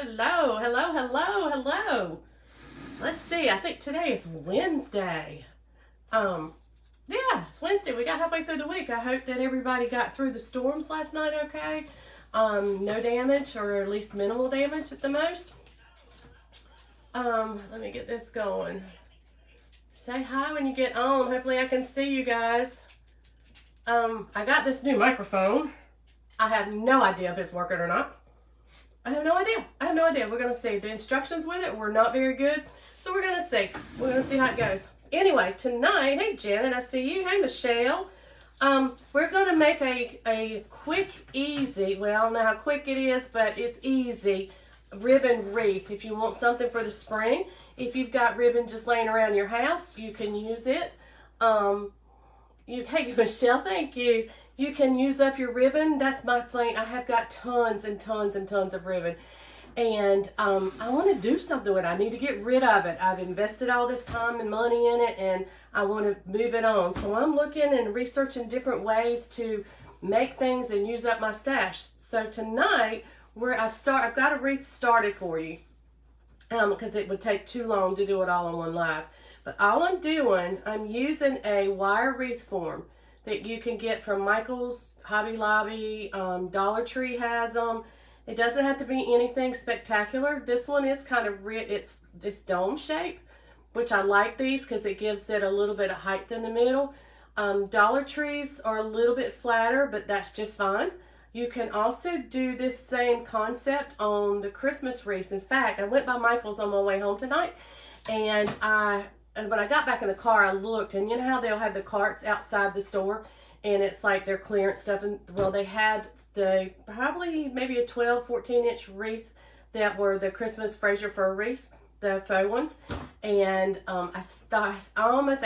Hello, hello, hello, hello. Let's see. I think today is Wednesday. Um, yeah, it's Wednesday. We got halfway through the week. I hope that everybody got through the storms last night okay. No damage, or at least minimal damage at the most. Let me get this going. Say hi when you get on. Hopefully I can see you guys. I got this new microphone. I have no idea if it's working or not. I have no idea. We're going to see. The instructions with it were not very good. So we're going to see. We're going to see how it goes. Anyway, tonight, hey Janet, I see you. Hey Michelle. We're going to make a quick, easy, well, I don't know how quick it is, but it's easy, ribbon wreath. If you want something for the spring, if you've got ribbon just laying around your house, you can use it. Hey Michelle, thank you. You can use up your ribbon. That's my plan. I have got tons and tons and tons of ribbon. And I want to do something with it. I need to get rid of it. I've invested all this time and money in it, and I want to move it on. So I'm looking and researching different ways to make things and use up my stash. So tonight, I've got a wreath started for you, because it would take too long to do it all in one live. But all I'm using a wire wreath form that you can get from Michael's, Hobby Lobby, Dollar Tree has them. It doesn't have to be anything spectacular. This one is kind of it's dome shape, which I like these because it gives it a little bit of height in the middle. Dollar Trees are a little bit flatter, but that's just fine. You can also do this same concept on the Christmas wreaths. In fact, I went by Michael's on my way home tonight, and when I got back in the car, I looked, and you know how they'll have the carts outside the store, and it's like their clearance stuff. And well, they had probably maybe a 12, 14-inch wreath that were the Christmas Fraser fir wreaths, the faux ones. And I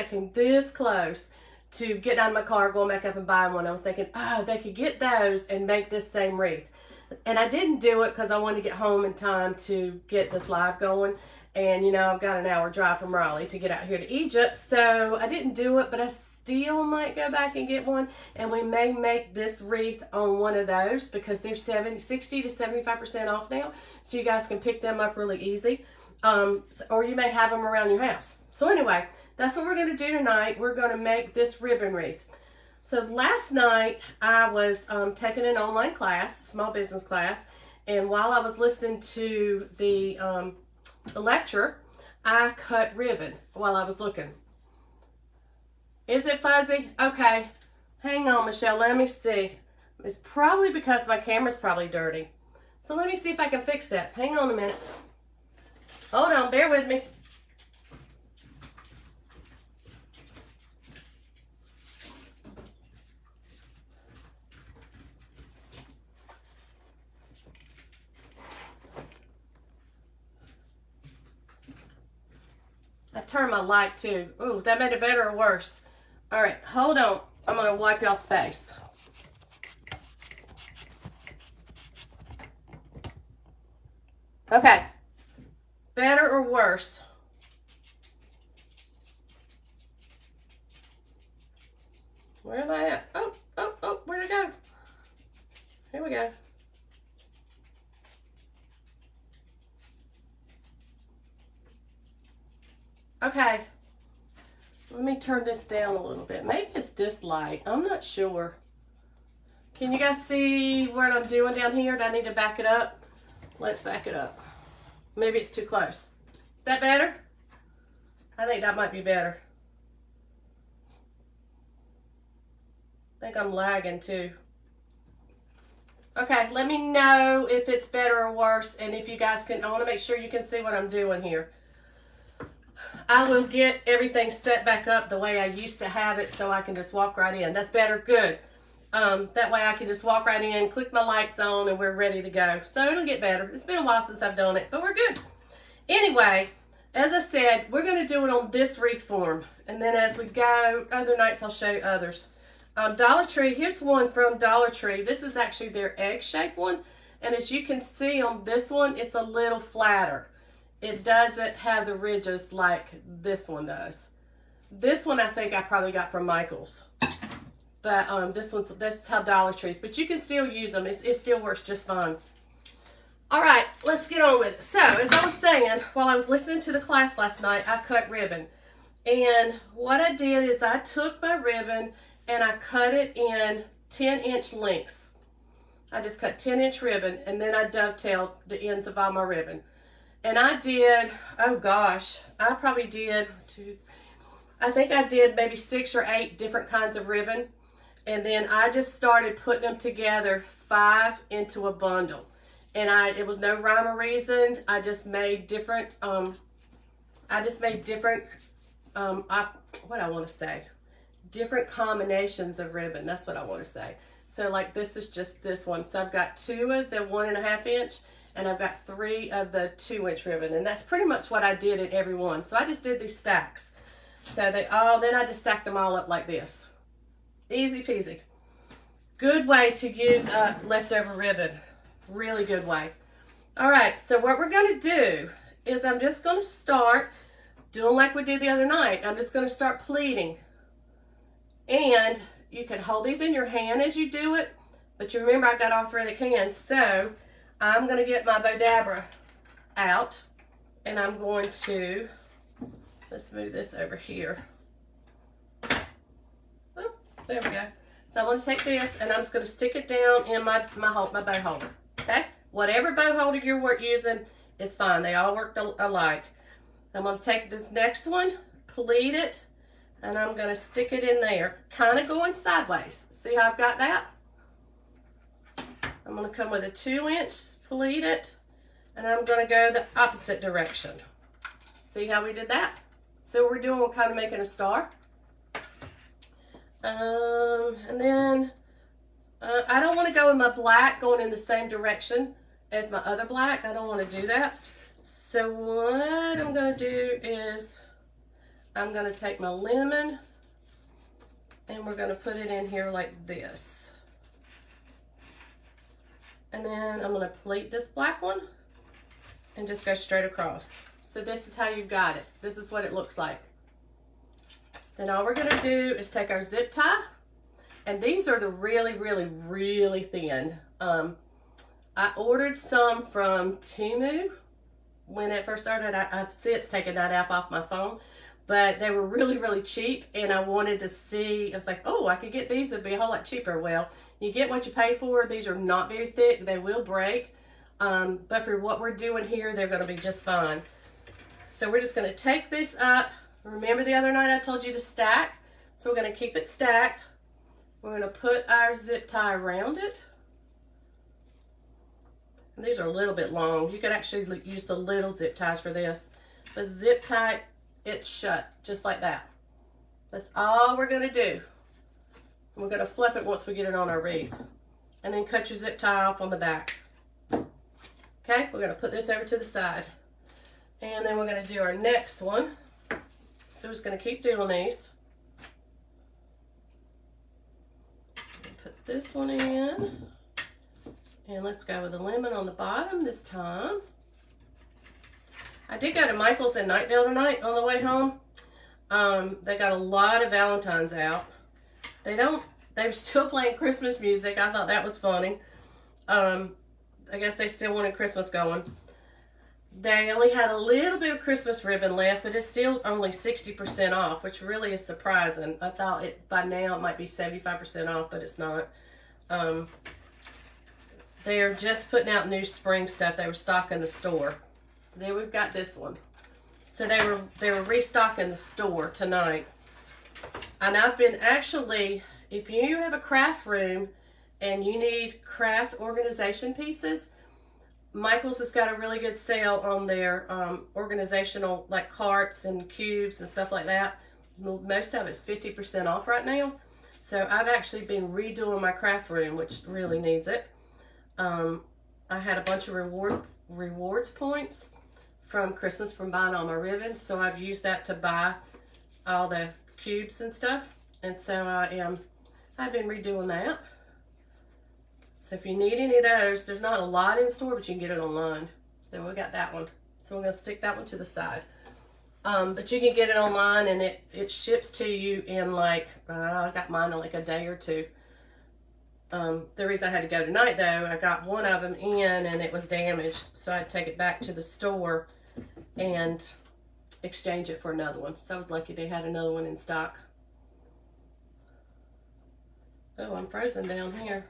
came this close to getting out of my car, going back up and buying one. I was thinking, oh, they could get those and make this same wreath. And I didn't do it because I wanted to get home in time to get this live going. And, you know, I've got an hour drive from Raleigh to get out here to Egypt. So I didn't do it, but I still might go back and get one. And we may make this wreath on one of those because they're 60 to 75% off now. So you guys can pick them up really easy. Or you may have them around your house. So anyway, that's what we're going to do tonight. We're going to make this ribbon wreath. So last night I was taking an online class, small business class. And while I was listening to the lecture, I cut ribbon while I was looking. Is it fuzzy? Okay. Hang on, Michelle. Let me see. It's probably because my camera's probably dirty. So let me see if I can fix that. Hang on a minute. Hold on. Bear with me. I turned my light too. Ooh, that made it better or worse? All right, hold on. I'm going to wipe y'all's face. Okay. Better or worse? Where am I at? Oh, where'd it go? Here we go. Okay, let me turn this down a little bit. Maybe it's this light. I'm not sure. Can you guys see what I'm doing down here? Do I need to back it up? Let's back it up. Maybe it's too close. Is that better? I think that might be better. I think I'm lagging too. Okay, let me know if it's better or worse, and if you guys can, I want to make sure you can see what I'm doing here. I will get everything set back up the way I used to have it so I can just walk right in. That's better? Good. That way I can just walk right in, click my lights on, and we're ready to go. So it'll get better. It's been a while since I've done it, but we're good. Anyway, as I said, we're going to do it on this wreath form. And then as we go, other nights I'll show you others. Dollar Tree, here's one from Dollar Tree. This is actually their egg-shaped one. And as you can see on this one, it's a little flatter. It doesn't have the ridges like this one does. This one I think I probably got from Michael's. But this is how Dollar Tree's. But you can still use them. It still works just fine. All right, let's get on with it. So, as I was saying, while I was listening to the class last night, I cut ribbon. And what I did is I took my ribbon and I cut it in 10-inch lengths. I just cut 10-inch ribbon, and then I dovetailed the ends of all my ribbon. And I did, oh gosh, I probably did I think I did maybe 6 or 8 different kinds of ribbon. And then I just started putting them together, 5 into a bundle. And it was no rhyme or reason. I just made different, what I want to say, different combinations of ribbon. That's what I want to say. So like this is just this one. So I've got 2 of the 1.5 inch, and I've got 3 of the 2-inch ribbon. And that's pretty much what I did at every one. So I just did these stacks. So then I just stacked them all up like this. Easy peasy. Good way to use leftover ribbon. Really good way. All right, so what we're going to do is I'm just going to start doing like we did the other night. I'm just going to start pleating. And you can hold these in your hand as you do it, but you remember I got arthritic hands, so I'm going to get my Bodabra out, and I'm going to, let's move this over here. Oh, there we go. So I'm going to take this, and I'm just going to stick it down in my bow holder. Okay? Whatever bow holder you're using is fine. They all work alike. I'm going to take this next one, pleat it, and I'm going to stick it in there, kind of going sideways. See how I've got that? I'm going to come with a 2-inch, pleat it, and I'm going to go the opposite direction. See how we did that? So what we're doing, we're kind of making a star. And then I don't want to go with my black going in the same direction as my other black. I don't want to do that. So what I'm going to do is I'm going to take my lemon and we're going to put it in here like this. And then I'm going to pleat this black one and just go straight across. So this is how you got it. This is what it looks like. Then all we're going to do is take our zip tie. And these are the really, really, really thin. I ordered some from Temu when it first started. I've since taken that app off my phone. But they were really, really cheap. And I wanted to see, I was like, oh, I could get these. It'd be a whole lot cheaper. Well, you get what you pay for. These are not very thick. They will break. But for what we're doing here, they're going to be just fine. So we're just going to take this up. Remember the other night I told you to stack? So we're going to keep it stacked. We're going to put our zip tie around it. And these are a little bit long. You could actually use the little zip ties for this. But zip tie it shut, just like that. That's all we're going to do. And we're going to flip it once we get it on our wreath. And then cut your zip tie off on the back. Okay, we're going to put this over to the side. And then we're going to do our next one. So we're just going to keep doing these. Put this one in. And let's go with the lemon on the bottom this time. I did go to Michael's in Nightdale tonight on the way home. They got a lot of Valentine's out. They were still playing Christmas music. I thought that was funny. I guess they still wanted Christmas going. They only had a little bit of Christmas ribbon left, but it's still only 60% off, which really is surprising. I thought by now it might be 75% off, but it's not. They're just putting out new spring stuff. They were stocking the store. Then we've got this one. So they were restocking the store tonight. And I've been actually, if you have a craft room and you need craft organization pieces, Michael's has got a really good sale on their organizational, like carts and cubes and stuff like that. Most of it's 50% off right now. So I've actually been redoing my craft room, which really needs it. I had a bunch of rewards points from Christmas from buying all my ribbons. So I've used that to buy all the cubes and stuff. And so I've been redoing that. So if you need any of those, there's not a lot in store, but you can get it online. So we got that one. So we're going to stick that one to the side. But you can get it online, and it ships to you in like, I got mine in like a day or two. The reason I had to go tonight, though, I got one of them in and it was damaged, so I had to take it back to the store and exchange it for another one. So I was lucky they had another one in stock. Oh, I'm frozen down here.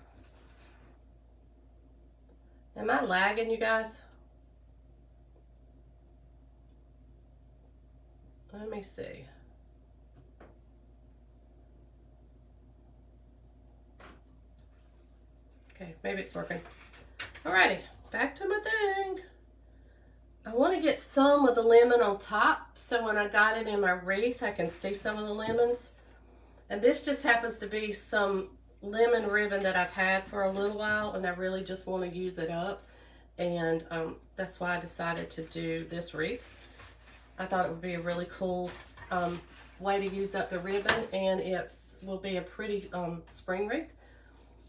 Am I lagging, you guys? Let me see. Okay, maybe it's working. Alrighty, back to my thing. I want to get some of the lemon on top, so when I got it in my wreath, I can see some of the lemons. And this just happens to be some lemon ribbon that I've had for a little while, and I really just want to use it up. And that's why I decided to do this wreath. I thought it would be a really cool way to use up the ribbon, and it will be a pretty spring wreath.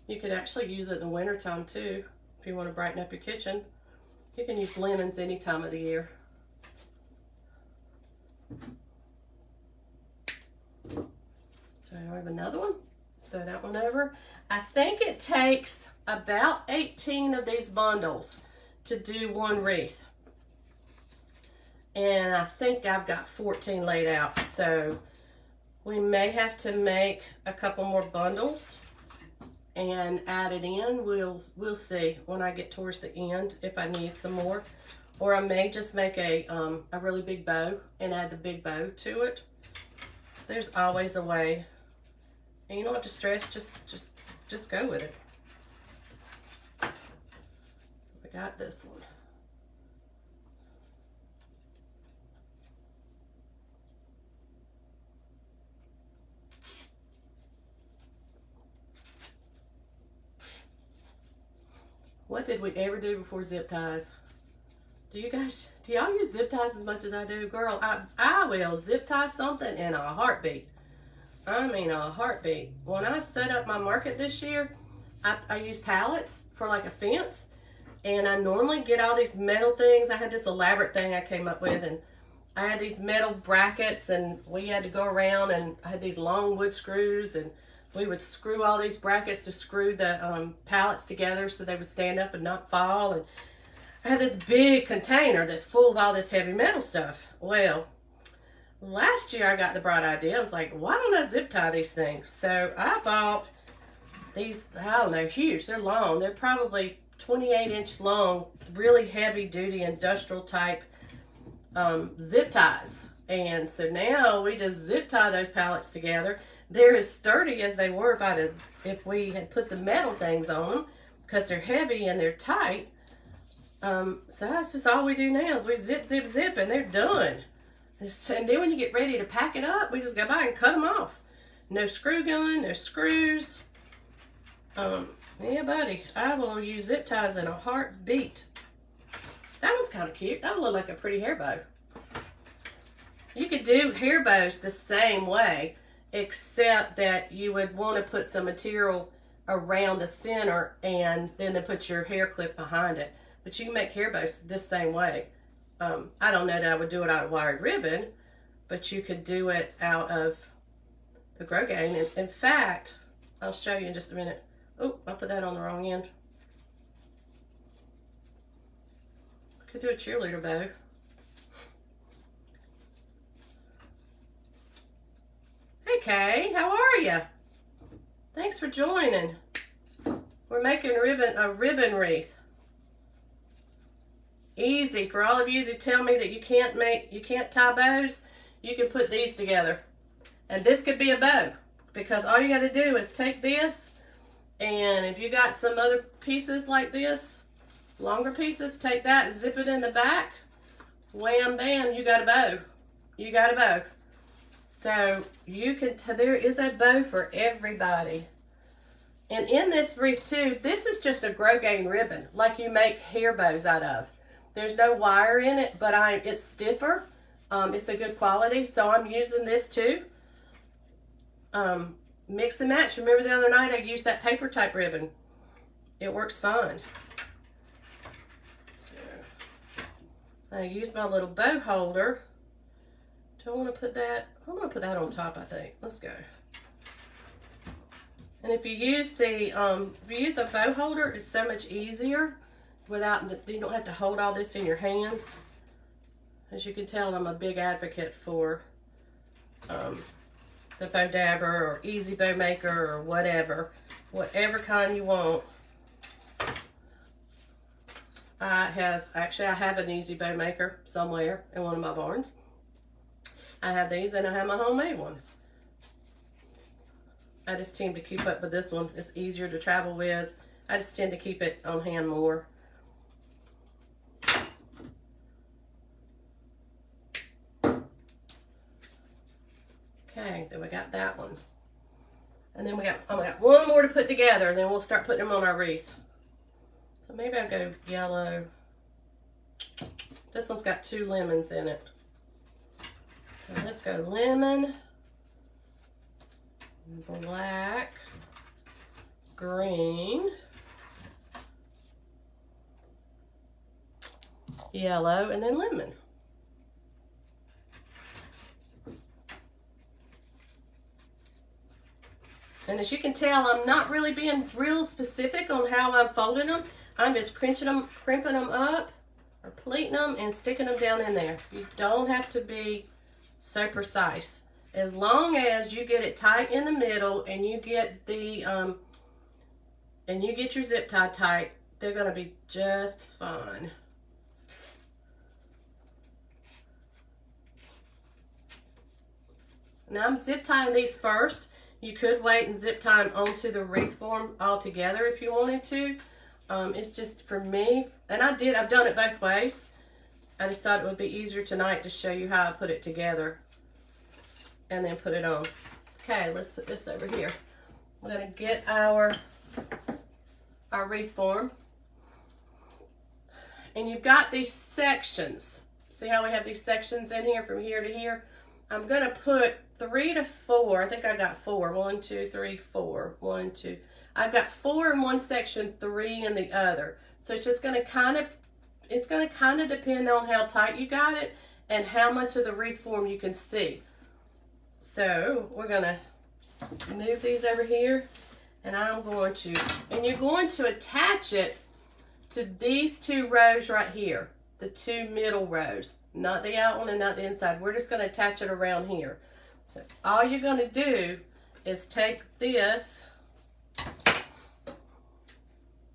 You could actually use it in the wintertime too, if you want to brighten up your kitchen. You can use lemons any time of the year. So I have another one. Throw that one over. I think it takes about 18 of these bundles to do one wreath. And I think I've got 14 laid out. So we may have to make a couple more bundles and add it in. We'll see when I get towards the end if I need some more, or I may just make a really big bow and add the big bow to it. There's always a way, and you don't have to stress. Just go with it. We got this one. What did we ever do before zip ties? Do y'all use zip ties as much as I do? Girl, I will zip tie something in a heartbeat. I mean a heartbeat. When I set up my market this year, I use pallets for like a fence, and I normally get all these metal things. I had this elaborate thing I came up with, and I had these metal brackets, and we had to go around, and I had these long wood screws, and we would screw all these brackets to screw the pallets together so they would stand up and not fall. And I had this big container that's full of all this heavy metal stuff. Well, last year I got the bright idea. I was like, why don't I zip tie these things? So I bought these, I don't know, huge. They're long. They're probably 28-inch long, really heavy duty industrial type zip ties. And so now we just zip tie those pallets together. They're as sturdy as they were if we had put the metal things on them, because they're heavy and they're tight. So that's just all we do now is we zip, zip, zip, and they're done. And then when you get ready to pack it up, we just go by and cut them off. No screw gun, no screws. Yeah, buddy, I will use zip ties in a heartbeat. That one's kind of cute. That'll look like a pretty hair bow. You could do hair bows the same way, except that you would want to put some material around the center and then put your hair clip behind it. But you can make hair bows the same way. I don't know that I would do it out of wired ribbon, but you could do it out of the grosgrain. In fact, I'll show you in just a minute. Oh, I put that on the wrong end. I could do a cheerleader bow. Hey Kay, how are you? Thanks for joining. We're making a ribbon wreath. Easy for all of you to tell me that you can't tie bows. You can put these together, and this could be a bow, because all you got to do is take this, and if you got some other pieces like this, longer pieces, take that, zip it in the back, wham bam, you got a bow. You got a bow. So you can, there is a bow for everybody. And in this wreath too, this is just a grosgrain ribbon, like you make hair bows out of. There's no wire in it, but it's stiffer. It's a good quality, so I'm using this too. Mix and match. Remember the other night I used that paper type ribbon. It works fine. So I use my little bow holder. Do I want to put that? I'm going to put that on top, I think. Let's go. And if you use a bow holder, it's so much easier without, you don't have to hold all this in your hands. As you can tell, I'm a big advocate for the bow dabber or easy bow maker or whatever kind you want. I have an easy bow maker somewhere in one of my barns. I have these and I have my homemade one. I just tend to keep up with this one. It's easier to travel with. I just tend to keep it on hand more. Okay, then we got that one. And then we got one more to put together, and then we'll start putting them on our wreath. So maybe I'll go yellow. This one's got 2 lemons in it. So let's go lemon, black, green, yellow, and then lemon. And as you can tell, I'm not really being real specific on how I'm folding them. I'm just crimping them up, or pleating them, and sticking them down in there. You don't have to be so precise. As long as you get it tight in the middle and you get your zip tie tight, they're going to be just fine. Now I'm zip tying these first. You could wait and zip tie them onto the wreath form altogether if you wanted to. It's just for me, and I've done it both ways. I just thought it would be easier tonight to show you how I put it together and then put it on. Okay, let's put this over here. We're gonna get our wreath form. And you've got these sections. See how we have these sections in here from here to here? I'm gonna put 3 to 4. I think I got 4. 1, 2, 3, 4. 1, 2. I've got 4 in one section, 3 in the other. So it's just gonna kind of depend on how tight you got it and how much of the wreath form you can see. So we're gonna move these over here, and you're going to attach it to these 2 rows right here, the 2 middle rows, not the out one and not the inside. We're just gonna attach it around here. So all you're gonna do is take this,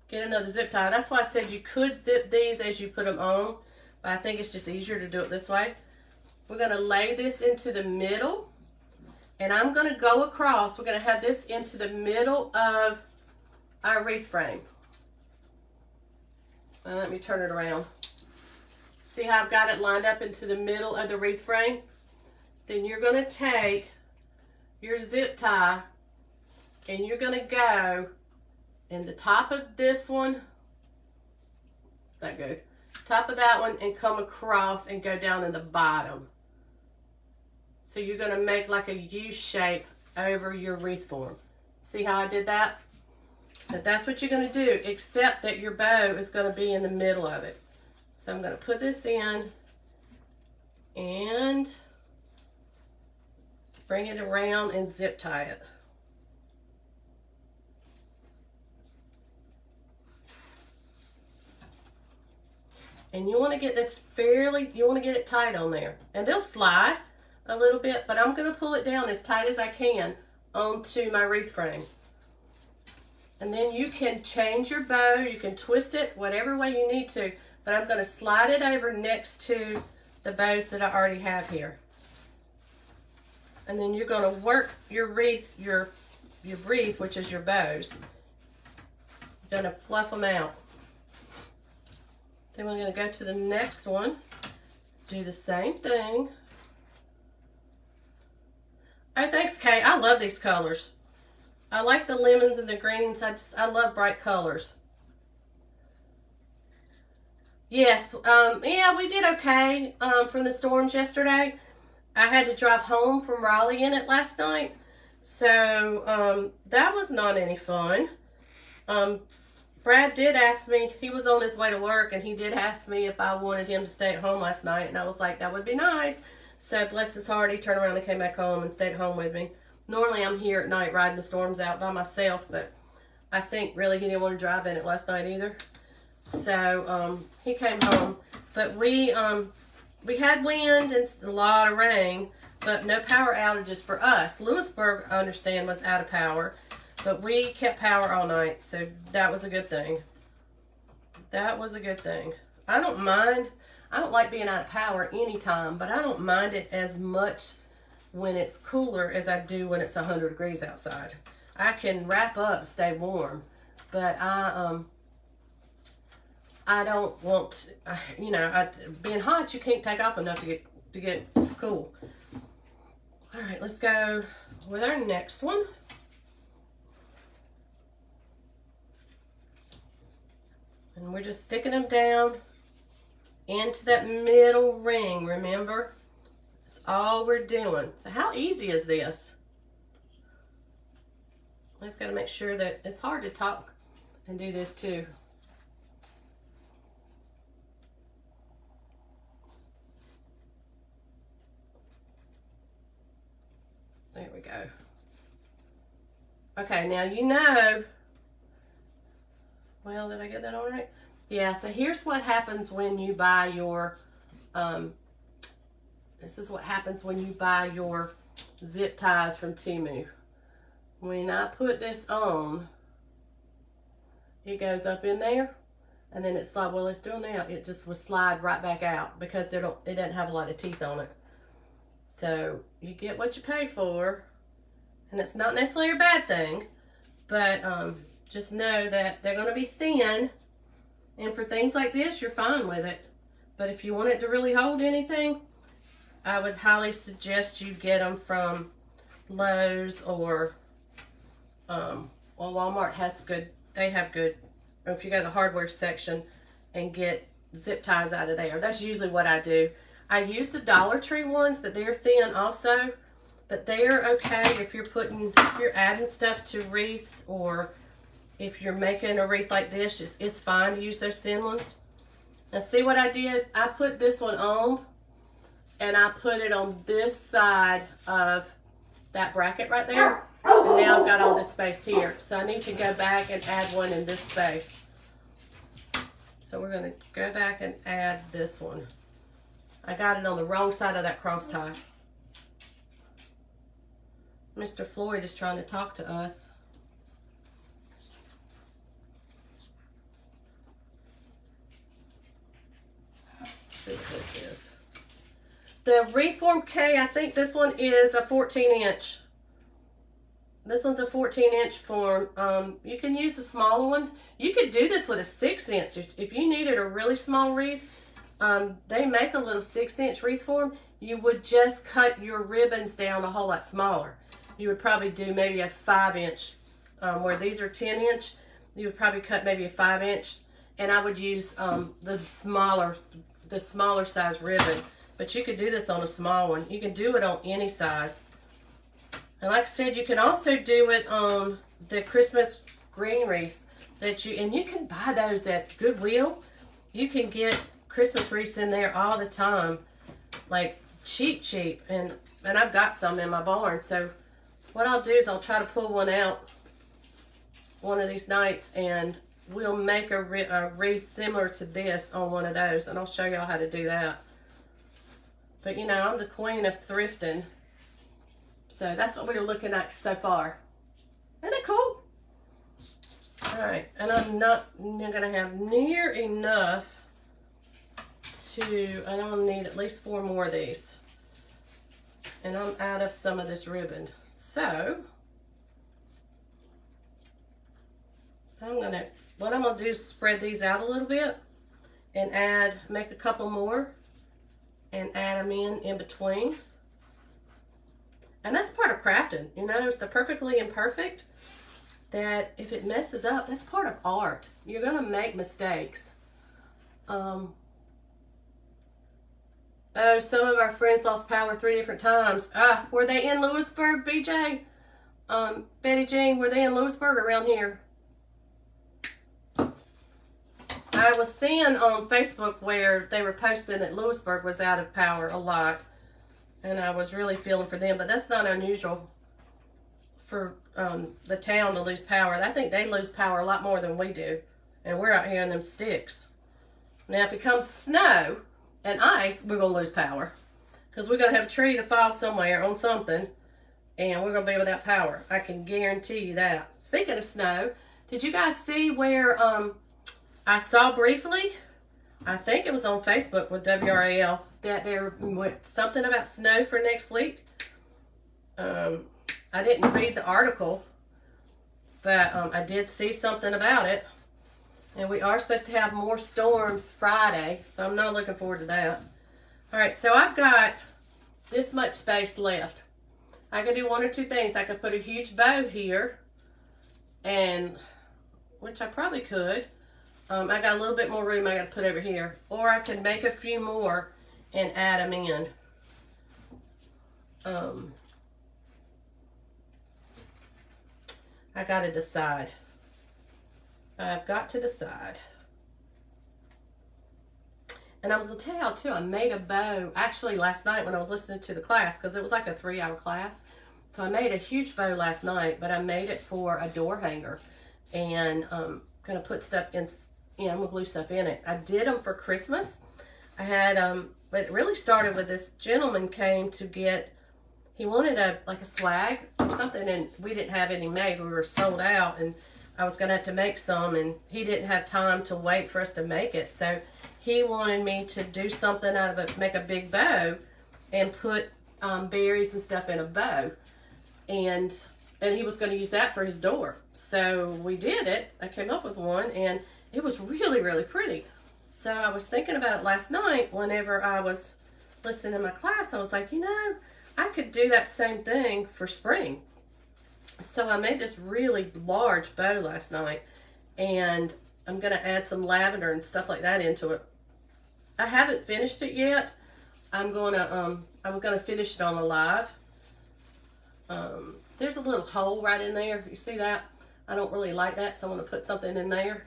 get another zip tie. That's why I said you could zip these as you put them on, but I think it's just easier to do it this way. We're gonna lay this into the middle, and I'm gonna go across. We're gonna have this into the middle of our wreath frame. Now let me turn it around. See how I've got it lined up into the middle of the wreath frame? Then you're gonna take your zip tie and you're gonna go in the top of this one, not good, top of that one, and come across and go down in the bottom. So you're gonna make like a U shape over your wreath form. See how I did that? But that's what you're gonna do, except that your bow is gonna be in the middle of it. So I'm gonna put this in and bring it around and zip tie it. And you want to get this you want to get it tight on there. And they'll slide a little bit, but I'm going to pull it down as tight as I can onto my wreath frame. And then you can change your bow, you can twist it whatever way you need to, but I'm going to slide it over next to the bows that I already have here. And then you're going to work your wreath, your wreath, which is your bows. You're going to fluff them out. Then we're going to go to the next one, do the same thing. Oh, thanks, Kay. I love these colors. I like the lemons and the greens. I love bright colors. Yes, yeah, we did okay from the storms yesterday. I had to drive home from Raleigh in it last night, so that was not any fun. Brad did ask me, he was on his way to work, and he did ask me if I wanted him to stay at home last night, and I was like, that would be nice. So bless his heart, he turned around and came back home and stayed home with me. Normally I'm here at night riding the storms out by myself, but I think really he didn't want to drive in it last night either. So he came home. But we had wind and a lot of rain, but no power outages for us. Lewisburg, I understand, was out of power, but we kept power all night, so that was a good thing. That was a good thing. I don't mind. I don't like being out of power anytime, but I don't mind it as much when it's cooler as I do when it's 100 degrees outside. I can wrap up, stay warm, but I don't want, being hot, you can't take off enough to get cool. All right, let's go with our next one. And we're just sticking them down into that middle ring, remember? That's all we're doing. So how easy is this? I just got to make sure that it's hard to talk and do this too. There we go. Okay, now you know. Well, did I get that all right? Yeah, so here's what happens when you buy your, this is what happens when you buy your zip ties from Temu. When I put this on, it goes up in there, and then it slides, well, it's doing now, it just will slide right back out because it doesn't have a lot of teeth on it. So you get what you pay for, and it's not necessarily a bad thing, but just know that they're going to be thin, and for things like this, you're fine with it. But if you want it to really hold anything, I would highly suggest you get them from Lowe's or well, Walmart has good, they have good, or if you go to the hardware section and get zip ties out of there. That's usually what I do. I use the Dollar Tree ones, but they're thin also. But they're okay if you're adding stuff to wreaths, or if you're making a wreath like this, it's fine to use those thin ones. Now see what I did? I put this one on, and I put it on this side of that bracket right there. And now I've got all this space here. So I need to go back and add one in this space. So we're going to go back and add this one. I got it on the wrong side of that cross tie. Mr. Floyd is trying to talk to us. Let's see what this is. The Reform K, I think this one is a 14-inch. This one's a 14-inch form. You can use the smaller ones. You could do this with a 6-inch. If you needed a really small wreath, they make a little 6-inch wreath form. You would just cut your ribbons down a whole lot smaller. You would probably do maybe a 5-inch. Where these are 10-inch, you would probably cut maybe a 5-inch. And I would use the smaller size ribbon. But you could do this on a small one. You can do it on any size. And like I said, you can also do it on the Christmas green wreaths and you can buy those at Goodwill. You can get Christmas wreaths in there all the time, like cheap. And I've got some in my barn. So what I'll do is I'll try to pull one out one of these nights, and we'll make a wreath similar to this on one of those, and I'll show y'all how to do that. But you know, I'm the queen of thrifting. So that's what we're looking at so far. Isn't that cool? Alright, and I'm not going to have near enough to, I don't need at least 4 more of these. And I'm out of some of this ribbon. So, what I'm going to do is spread these out a little bit and make a couple more and add them in between. And that's part of crafting, you know, it's the perfectly imperfect, that if it messes up, that's part of art. You're going to make mistakes. Oh, some of our friends lost power 3 different times. Were they in Lewisburg, BJ? Betty Jean, were they in Lewisburg or around here? I was seeing on Facebook where they were posting that Lewisburg was out of power a lot. And I was really feeling for them, but that's not unusual. for the town to lose power. I think they lose power a lot more than we do. And we're out here in them sticks. Now, if it comes snow and ice, we're going to lose power. Because we're going to have a tree to fall somewhere on something. And we're going to be without power. I can guarantee you that. Speaking of snow, did you guys see where I saw briefly? I think it was on Facebook with WRAL that there was something about snow for next week. I didn't read the article, but I did see something about it. And we are supposed to have more storms Friday, so I'm not looking forward to that. All right, so I've got this much space left. I could do one or two things. I could put a huge bow here, and which I probably could. I got a little bit more room I got to put over here. Or I could make a few more and add them in. I got to decide. I've got to decide. And I was going to tell y'all too, I made a bow actually last night when I was listening to the class, because it was like a 3-hour class. So I made a huge bow last night, but I made it for a door hanger. And I'm going to put stuff in, I'm going to glue stuff in it. I did them for Christmas. I had, but it really started with this gentleman came to get, he wanted like a swag or something, and we didn't have any made. We were sold out, and I was going to have to make some, and he didn't have time to wait for us to make it. So he wanted me to do something out of it, make a big bow and put berries and stuff in a bow. And he was going to use that for his door. So we did it. I came up with one, and it was really, really pretty. So I was thinking about it last night whenever I was listening to my class. I was like, you know, I could do that same thing for spring. So I made this really large bow last night, and I'm going to add some lavender and stuff like that into it. I haven't finished it yet. I'm going to finish it on the live. There's a little hole right in there. You see that? I don't really like that, so I'm going to put something in there.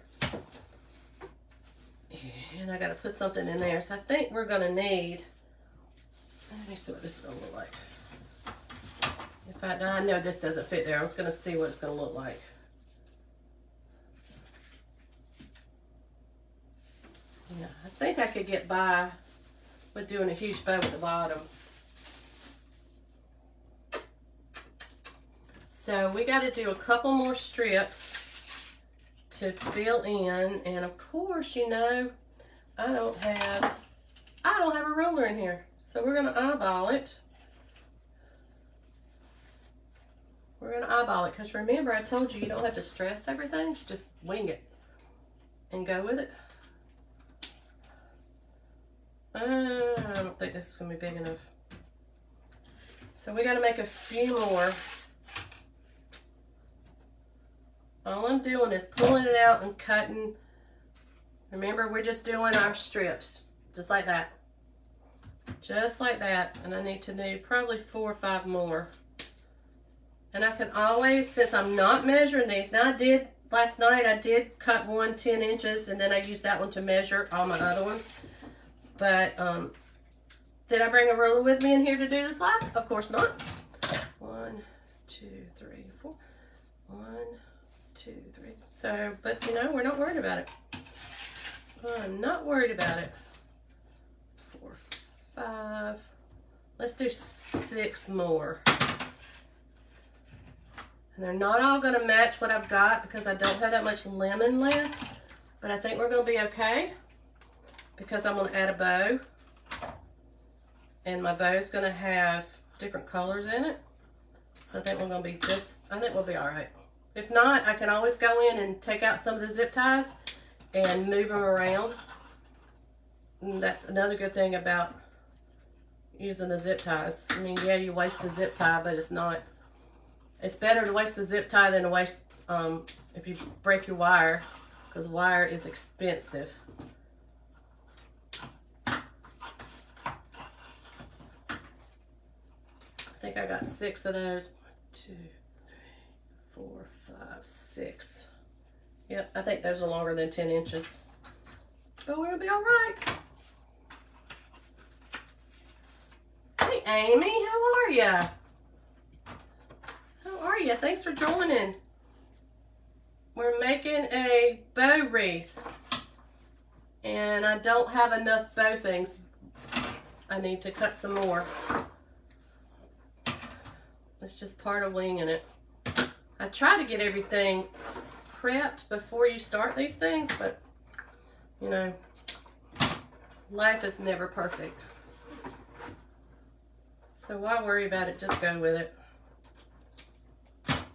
And I got to put something in there. So I think we're going to need, let me see what this is going to look like. If I know this doesn't fit there, I was going to see what it's going to look like. Yeah, I think I could get by with doing a huge bow at the bottom. So we got to do a couple more strips to fill in, and of course, you know, I don't have a ruler in here, so we're going to eyeball it. We're going to eyeball it, because remember I told you don't have to stress everything, just wing it and go with it. I don't think this is going to be big enough. So we got to make a few more. All I'm doing is pulling it out and cutting. Remember, we're just doing our strips, just like that. Just like that. And I need to do probably 4 or 5 more. And I can always, since I'm not measuring these, now last night I did cut one 10 inches, and then I used that one to measure all my other ones. But, did I bring a ruler with me in here to do this live? Of course not. 1, 2, 3, 4. 1, 2, 3. So, but you know, we're not worried about it. I'm not worried about it. 4, 5. Let's do 6 more. And they're not all going to match what I've got because I don't have that much lemon left. But I think we're going to be okay because I'm going to add a bow. And my bow is going to have different colors in it. So I think we're going to be I think we'll be all right. If not, I can always go in and take out some of the zip ties and move them around. And that's another good thing about using the zip ties. I mean, yeah, you waste a zip tie, but it's better to waste a zip tie than to waste, if you break your wire, because wire is expensive. I think I got 6 of those. 1, 2, 3, 4, 5, 6. Yep, I think those are longer than 10 inches. But we'll be all right. Hey, Amy, how are ya? How are are you? Thanks for joining. We're making a bow wreath. And I don't have enough bow things. I need to cut some more. It's just part of winging it. I try to get everything prepped before you start these things, but you know, life is never perfect. So why worry about it? Just go with it.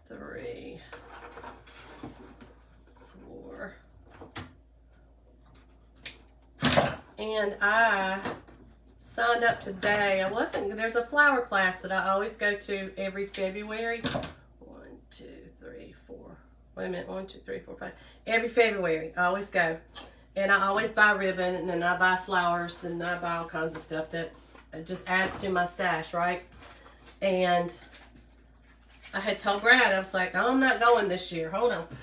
3, 4. And I signed up today. There's a flower class that I always go to every February. 1, 2, 3, 4. Wait a minute, 1, 2, 3, 4, 5. Every February, I always go. And I always buy ribbon, and then I buy flowers, and I buy all kinds of stuff that just adds to my stash, right? And I had told Brad, I was like, oh, I'm not going this year. Hold on. I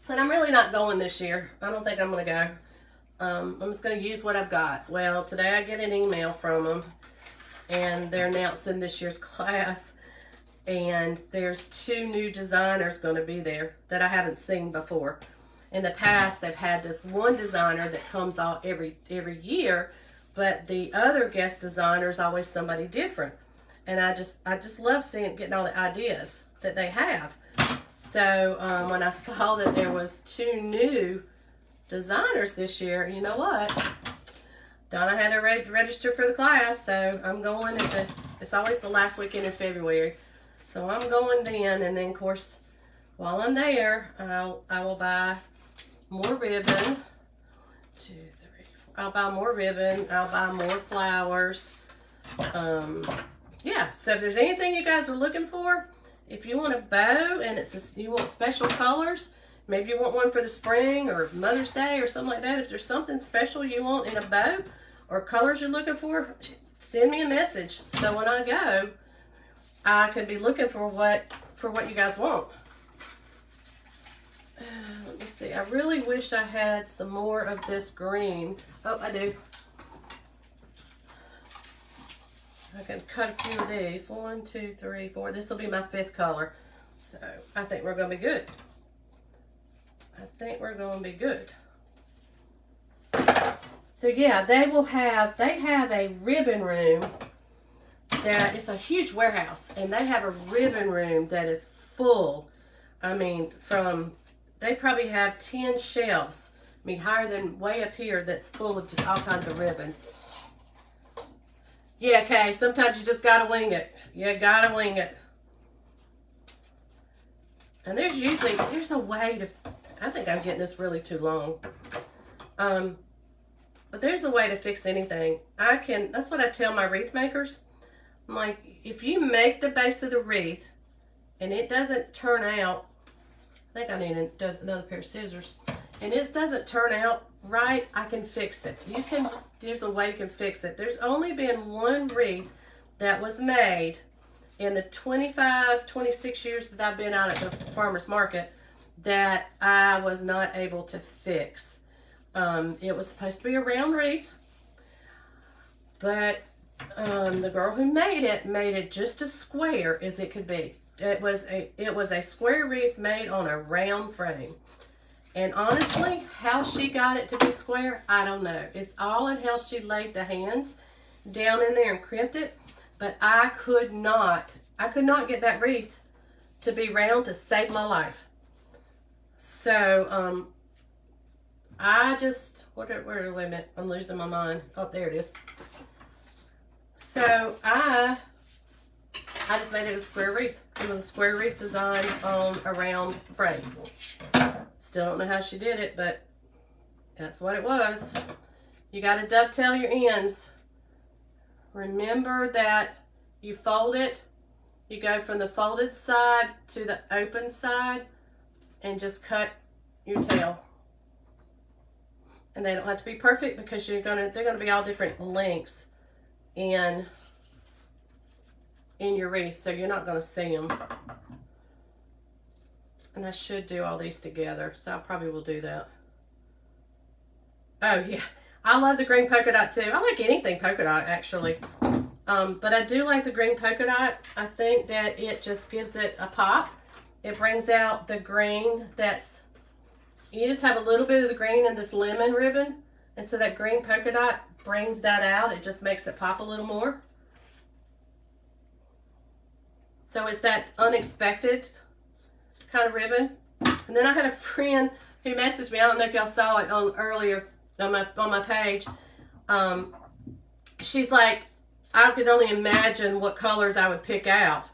said, I'm really not going this year. I don't think I'm going to go. I'm just going to use what I've got. Well, today I get an email from them, and they're announcing this year's class. And there's 2 new designers going to be there that I haven't seen before. In the past, they've had this one designer that comes out every year, but the other guest designer is always somebody different. And I just love getting all the ideas that they have. So when I saw that there was 2 new designers this year, you know what? Donna had to register for the class, so I'm going it's always the last weekend in February. So I'm going then, and then of course, while I'm there, I will buy more ribbon. 2, 3, 4. I'll buy more ribbon. I'll buy more flowers. Yeah, so if there's anything you guys are looking for, if you want a bow and you want special colors, maybe you want one for the spring or Mother's Day or something like that. If there's something special you want in a bow or colors you're looking for, send me a message. So when I go, I can be looking for what you guys want. Let me see. I really wish I had some more of this green. Oh, I do. I can cut a few of these. 1, 2, 3, 4. This will be my 5th color. So I think we're going to be good. I think we're going to be good. So yeah, they have a ribbon room that is a huge warehouse, and they have a ribbon room that is full. I mean, they probably have 10 shelves. I mean, higher than way up here, that's full of just all kinds of ribbon. Yeah, Kay, sometimes you just gotta wing it. You gotta wing it. And there's a way to, I think I'm getting this really too long. But there's a way to fix anything. That's what I tell my wreath makers. I'm like, if you make the base of the wreath and it doesn't turn out, I think I need another pair of scissors, and it doesn't turn out right, I can fix it. There's a way you can fix it. There's only been one wreath that was made in the 26 years that I've been out at the farmer's market that I was not able to fix. It was supposed to be a round wreath, but the girl who made it just as square as it could be. It was a square wreath made on a round frame. And honestly, how she got it to be square, I don't know. It's all in how she laid the hands down in there and crimped it. But I could not get that wreath to be round to save my life. So, wait a minute, I'm losing my mind. Oh, there it is. So I just made it a square wreath. It was a square wreath design on a round frame. Still don't know how she did it, but that's what it was. You got to dovetail your ends. Remember that you fold it. You go from the folded side to the open side and just cut your tail. And they don't have to be perfect because they're gonna be all different lengths in your wreath, so you're not gonna see them. And I should do all these together, so I probably will do that. Oh yeah, I love the green polka dot too. I like anything polka dot actually. But I do like the green polka dot. I think that it just gives it a pop. It brings out the green that's, you just have a little bit of the green in this lemon ribbon. And so that green polka dot brings that out. It just makes it pop a little more. So it's that unexpected kind of ribbon. And then I had a friend who messaged me. I don't know if y'all saw it on earlier on my page. She's like, I could only imagine what colors I would pick out.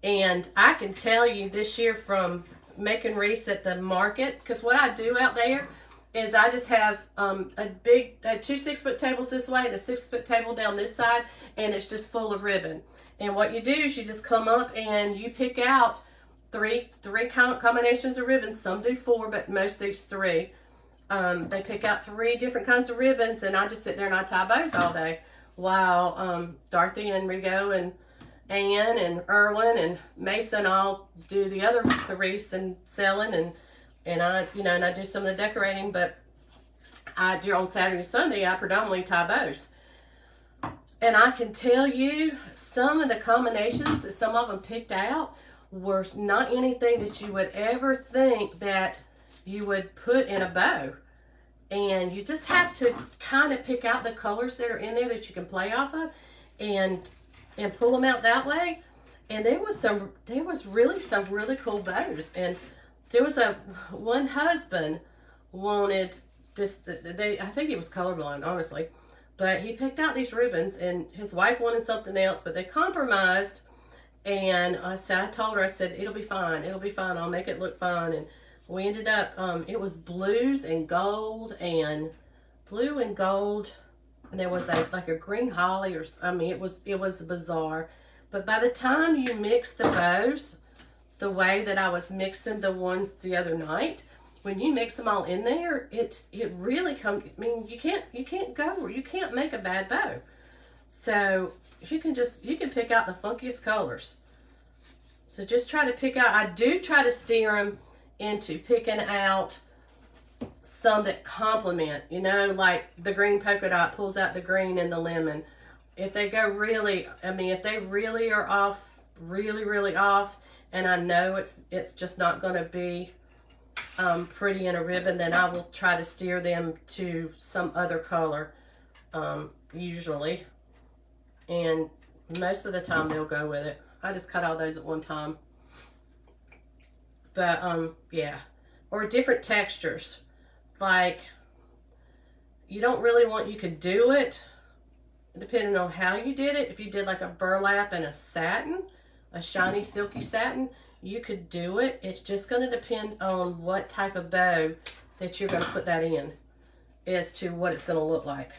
And I can tell you this year from making wreaths at the market, because what I do out there is I just have two 6-foot tables this way and a 6-foot table down this side, and it's just full of ribbon. And what you do is you just come up and you pick out three combinations of ribbons. Some do 4, but most do 3. They pick out 3 different kinds of ribbons, and I just sit there and I tie bows all day while Dorothy and Rigo and Ann and Erwin and Mason all do the other wreaths and selling, and I, you know, and I do some of the decorating. But I do on Saturday and Sunday, I predominantly tie bows. And I can tell you some of the combinations that some of them picked out were not anything that you would ever think that you would put in a bow. And you just have to kind of pick out the colors that are in there that you can play off of and pull them out that way. And there was really some really cool bows. And there was one husband wanted this, I think he was colorblind, honestly. But he picked out these ribbons, and his wife wanted something else, but they compromised. And I told her, I said, it'll be fine. It'll be fine. I'll make it look fine. And we ended up, it was blues and gold, and blue and gold. And there was like a green holly, or I mean, it was bizarre. But by the time you mix the bows, the way that I was mixing the ones the other night, when you mix them all in there, it really comes. I mean, you can't make a bad bow. So you can pick out the funkiest colors. So just try to pick out. I do try to steer them into picking out some that complement. You know, like the green polka dot pulls out the green and the lemon. If they go really, I mean, if they really are off, really off, and I know it's just not going to be pretty in a ribbon, then I will try to steer them to some other color, usually. And most of the time they'll go with it. I just cut all those at one time. But, yeah. Or different textures. Like, you don't really want, you could do it depending on how you did it. If you did like a burlap and a satin, a shiny silky satin, you could do it. It's just going to depend on what type of bow that you're going to put that in as to what it's going to look like.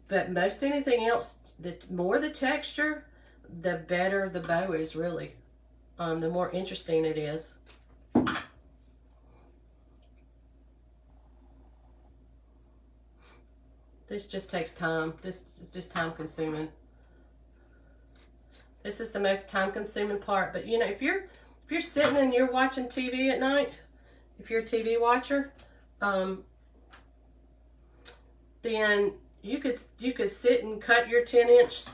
But most anything else, the more the texture, the better the bow is, really. The more interesting it is. This just takes time. This is just time consuming. This is the most time consuming part. But you know, if you're sitting and you're watching TV at night, if you're a TV watcher, then you could sit and cut your 10-inch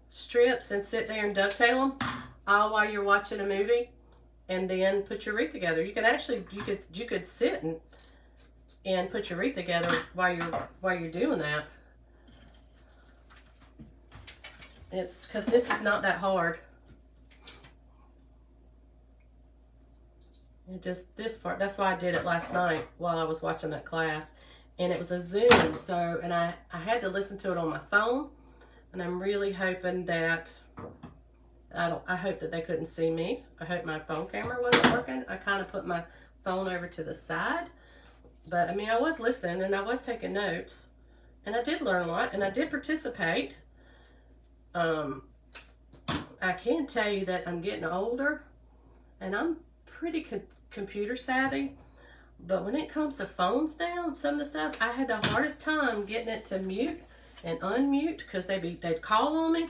strips and sit there and dovetail them all while you're watching a movie, and then put your wreath together. You could actually you could sit and put your wreath together while you're doing that. It's because this is not that hard. It just, this part, that's why I did it last night while I was watching that class. And it was a Zoom, so, and I had to listen to it on my phone. And I'm really hoping that, I hope that they couldn't see me. I hope my phone camera wasn't working. I kind of put my phone over to the side. But, I mean, I was listening and I was taking notes. And I did learn a lot, and I did participate. I can tell you that I'm getting older, and I'm pretty computer savvy. But when it comes to phones now, some of the stuff, I had the hardest time getting it to mute and unmute, because they'd call on me,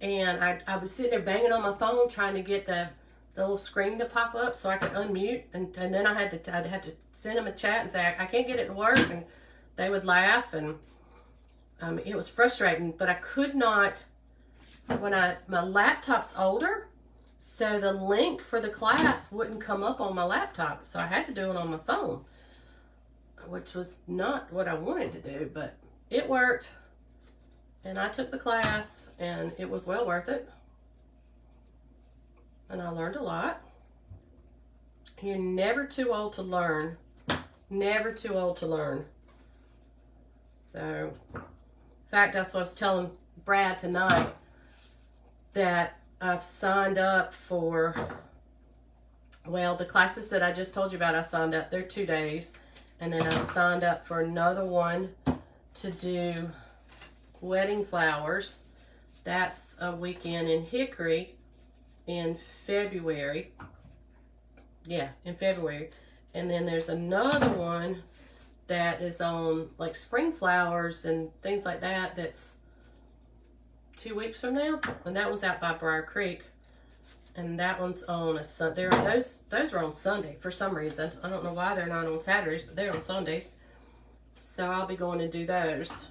and I was sitting there banging on my phone trying to get the little screen to pop up so I could unmute, and then I'd have to send them a chat and say I can't get it to work, and they would laugh, and it was frustrating. But I could not my laptop's older, so the link for the class wouldn't come up on my laptop, so I had to do it on my phone, which was not what I wanted to do, but it worked. And I took the class, and it was well worth it. And I learned a lot. You're never too old to learn. Never too old to learn. So, in fact, that's what I was telling Brad tonight, that I've signed up for, well, the classes that I just told you about, I signed up. They're 2 days. And then I signed up for another one to do wedding flowers. That's a weekend in Hickory in February. Yeah, in February. And then there's another one that is on like spring flowers and things like that. That's 2 weeks from now. And that one's out by Briar Creek. And that one's on a Sunday. Those are on Sunday for some reason. I don't know why they're not on Saturdays, but they're on Sundays. So I'll be going to do those.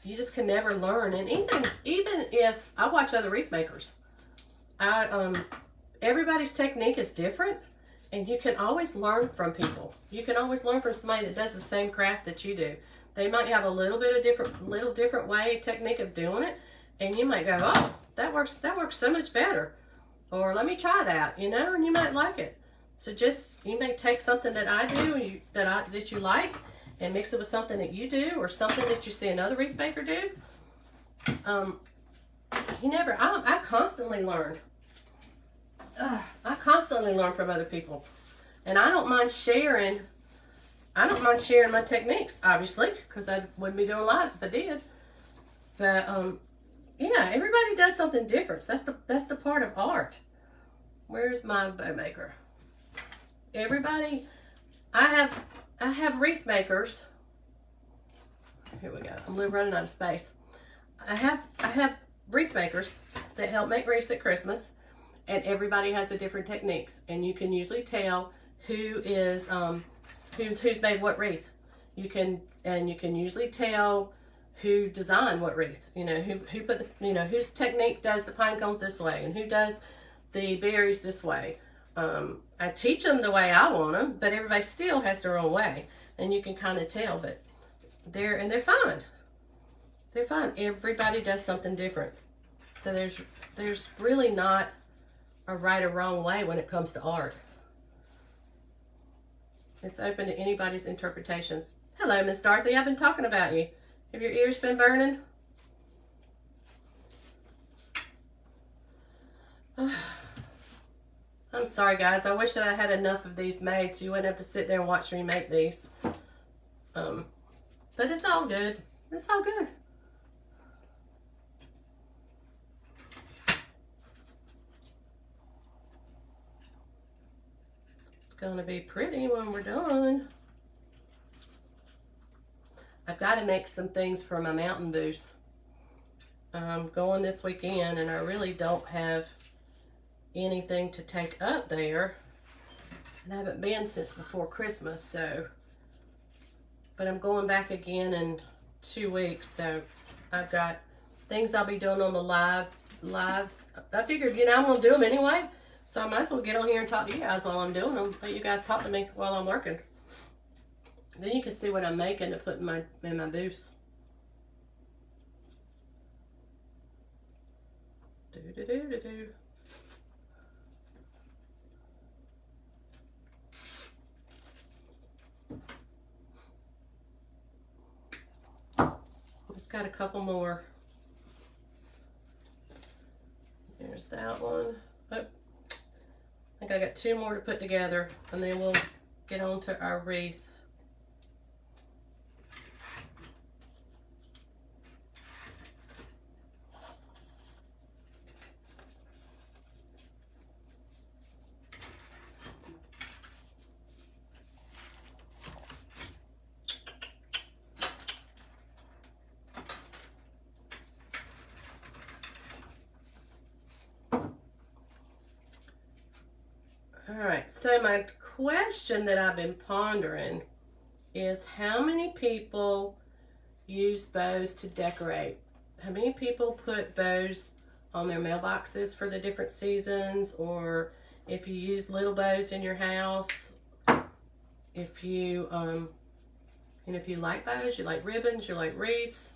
You just can never learn. And even if I watch other wreath makers, everybody's technique is different, and you can always learn from people. You can always learn from somebody that does the same craft that you do. They might have a little different way, technique of doing it, and you might go, oh, that works so much better, or let me try that, you know, and you might like it. So just, you may take something that I do that you like, and mix it with something that you do, or something that you see another wreath maker do. I constantly learn. I constantly learn from other people, and I don't mind sharing. I don't mind sharing my techniques, obviously, because I wouldn't be doing lives if I did. But yeah, everybody does something different. That's the part of art. Where's my bow maker? Everybody, I have wreath makers. Here we go. I'm running out of space. I have wreath makers that help make wreaths at Christmas, and everybody has a different techniques, and you can usually tell who is who's made what wreath. You can usually tell who designed what wreath. You know, who put the, whose technique does the pine cones this way, and who does the berries this way. I teach them the way I want them, but everybody still has their own way, and you can kind of tell. But they're fine. They're fine. Everybody does something different, so there's really not a right or wrong way when it comes to art. It's open to anybody's interpretations. Hello, Miss Dorothy. I've been talking about you. Have your ears been burning? I'm sorry, guys. I wish that I had enough of these made so you wouldn't have to sit there and watch me make these. But it's all good. It's all good. It's going to be pretty when we're done. I've got to make some things for my mountain booths. I'm going this weekend, and I really don't have anything to take up there, and I haven't been since before Christmas, so, but I'm going back again in 2 weeks, so I've got things I'll be doing on the lives. I figured, I'm going to do them anyway, so I might as well get on here and talk to you guys while I'm doing them. Let you guys talk to me while I'm working. Then you can see what I'm making to put in my booths. Do. Just got a couple more. There's that one. Oh, I think I got 2 more to put together, and then we'll get on to our wreath. Alright, so my question that I've been pondering is, how many people use bows to decorate? how many people put bows on their mailboxes for the different seasons, or if you use little bows in your house, if you and if you like bows, you like ribbons, you like wreaths,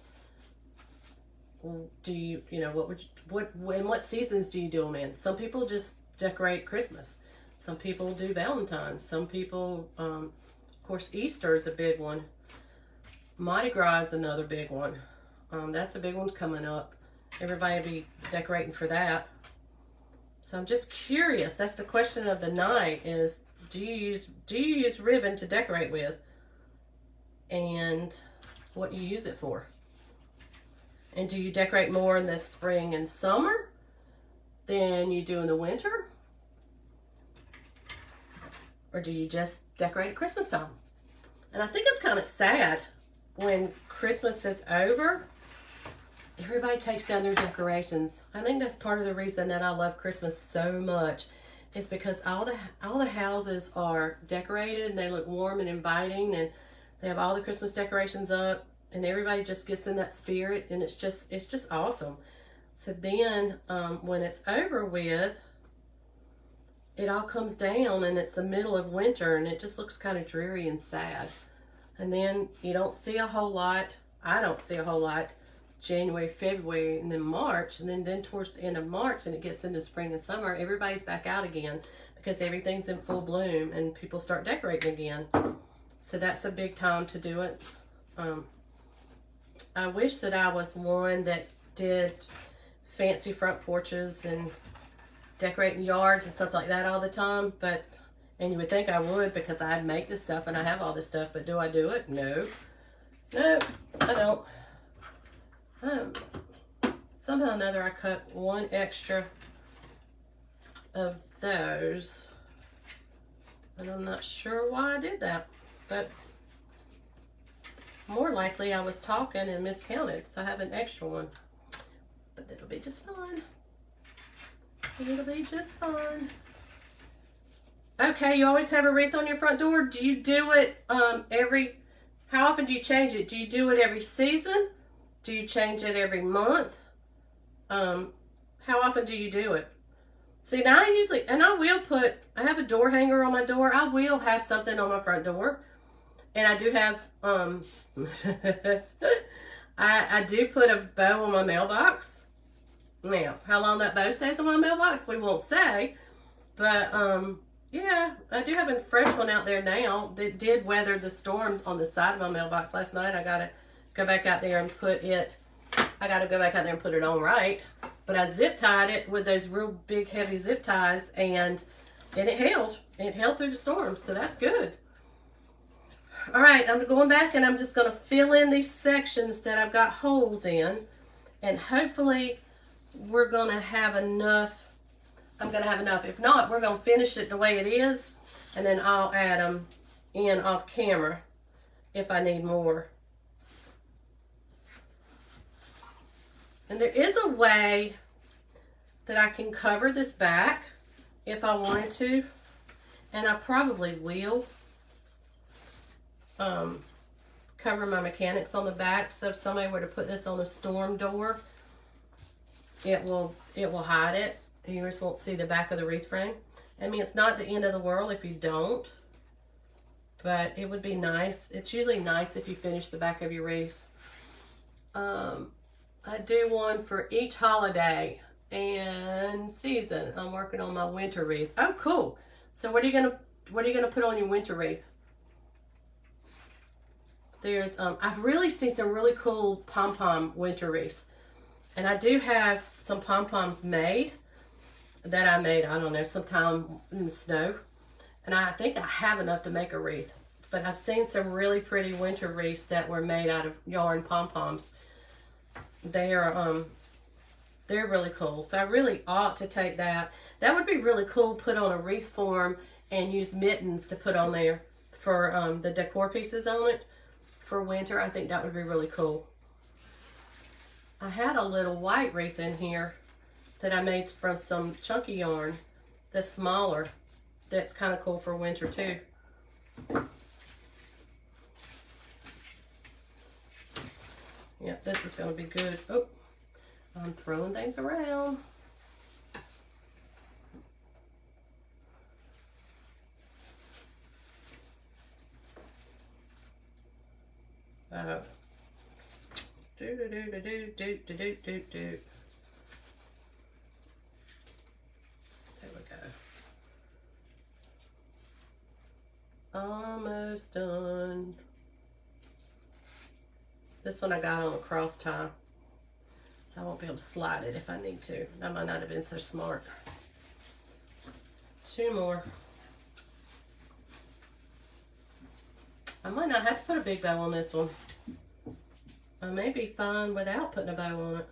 do you, in what seasons do you do them in? Some people just decorate Christmas. Some people do Valentine's. Some people, of course, Easter is a big one. Mardi Gras is another big one. That's a big one coming up. Everybody will be decorating for that. So I'm just curious. That's the question of the night: is do you use ribbon to decorate with, and what you use it for? And do you decorate more in the spring and summer than you do in the winter? Or do you just decorate at Christmas time? And I think it's kind of sad when Christmas is over, everybody takes down their decorations. I think that's part of the reason that I love Christmas so much, is because all the houses are decorated and they look warm and inviting, and they have all the Christmas decorations up, and everybody just gets in that spirit, and it's just awesome. So then when it's over with, it all comes down and it's the middle of winter and it just looks kind of dreary and sad. And then you don't see a whole lot. I don't see a whole lot January, February, and then March. And then towards the end of March, and it gets into spring and summer, everybody's back out again because everything's in full bloom and people start decorating again. So that's a big time to do it. I wish that I was one that did fancy front porches and decorating yards and stuff like that all the time, and you would think I would, because I'd make this stuff and I have all this stuff, but do I do it? No, I don't. Somehow or another I cut one extra of those, and I'm not sure why I did that, but more likely I was talking and miscounted, so I have an extra one, but it'll be just fine. It'll be just fine. Okay, you always have a wreath on your front door. Do you do it how often do you change it? Do you do it every season? Do you change it every month? How often do you do it? See, now I have a door hanger on my door. I will have something on my front door. And I do have, I do put a bow on my mailbox. Now, how long that bow stays on my mailbox, we won't say. But, yeah, I do have a fresh one out there now that did weather the storm on the side of my mailbox last night. I got to go back out there and put it on right. But I zip tied it with those real big, heavy zip ties, and it held. It held through the storm, so that's good. All right, I'm going back and I'm just going to fill in these sections that I've got holes in, and hopefully we're going to have enough. I'm going to have enough. If not, we're going to finish it the way it is, and then I'll add them in off camera if I need more. And there is a way that I can cover this back if I wanted to, and I probably will. Cover my mechanics on the back, so if somebody were to put this on a storm door, it will hide it. You just won't see the back of the wreath frame. I mean, it's not the end of the world if you don't, but it would be nice. It's usually nice if you finish the back of your wreaths. I do one for each holiday and season. I'm working on my winter wreath. Oh, cool. So what are you gonna put on your winter wreath? There's I've really seen some really cool pom-pom winter wreaths, and I do have some pom-poms made that I made, I don't know, sometime in the snow, and I think I have enough to make a wreath. But I've seen some really pretty winter wreaths that were made out of yarn pom-poms. They're really cool. So I really ought to take that. That would be really cool, put on a wreath form and use mittens to put on there for the decor pieces on it for winter. I think that would be really cool. I had a little white wreath in here that I made from some chunky yarn that's smaller. That's kind of cool for winter too. Yeah, this is going to be good. Oh, I'm throwing things around. Oh. Do do do do do do do do do do. There we go. Almost done. This one I got on a cross tie, so I won't be able to slide it if I need to. I might not have been so smart. 2 more. I might not have to put a big bow on this one. I may be fine without putting a bow on it.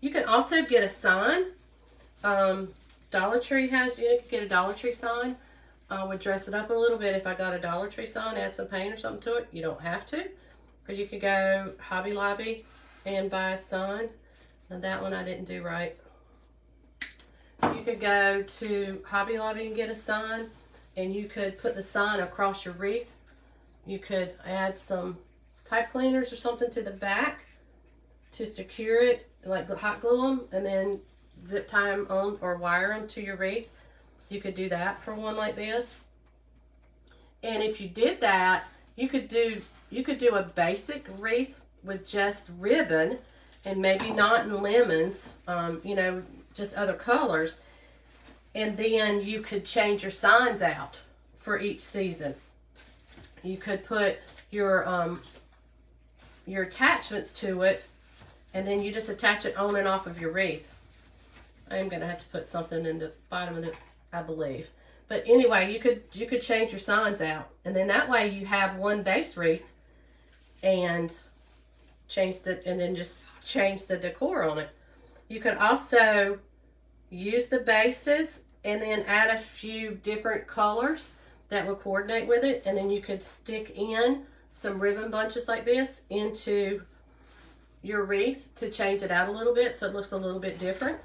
You can also get a sign. Dollar Tree has, you can get a Dollar Tree sign. I would dress it up a little bit if I got a Dollar Tree sign, add some paint or something to it. You don't have to. Or you could go Hobby Lobby and buy a sign. Now that one I didn't do right. You could go to Hobby Lobby and get a sign, and you could put the sign across your wreath. You could add some pipe cleaners or something to the back to secure it, like hot glue them, and then zip tie them on or wire them to your wreath. You could do that for one like this. And if you did that, you could do a basic wreath with just ribbon and maybe not in lemons, you know, just other colors. And then you could change your signs out for each season. You could put your attachments to it, and then you just attach it on and off of your wreath. I'm gonna have to put something in the bottom of this, I believe. But anyway, you could change your signs out, and then that way you have one base wreath, and then just change the decor on it. You could also use the bases and then add a few different colors that will coordinate with it, and then you could stick in some ribbon bunches like this into your wreath to change it out a little bit so it looks a little bit different.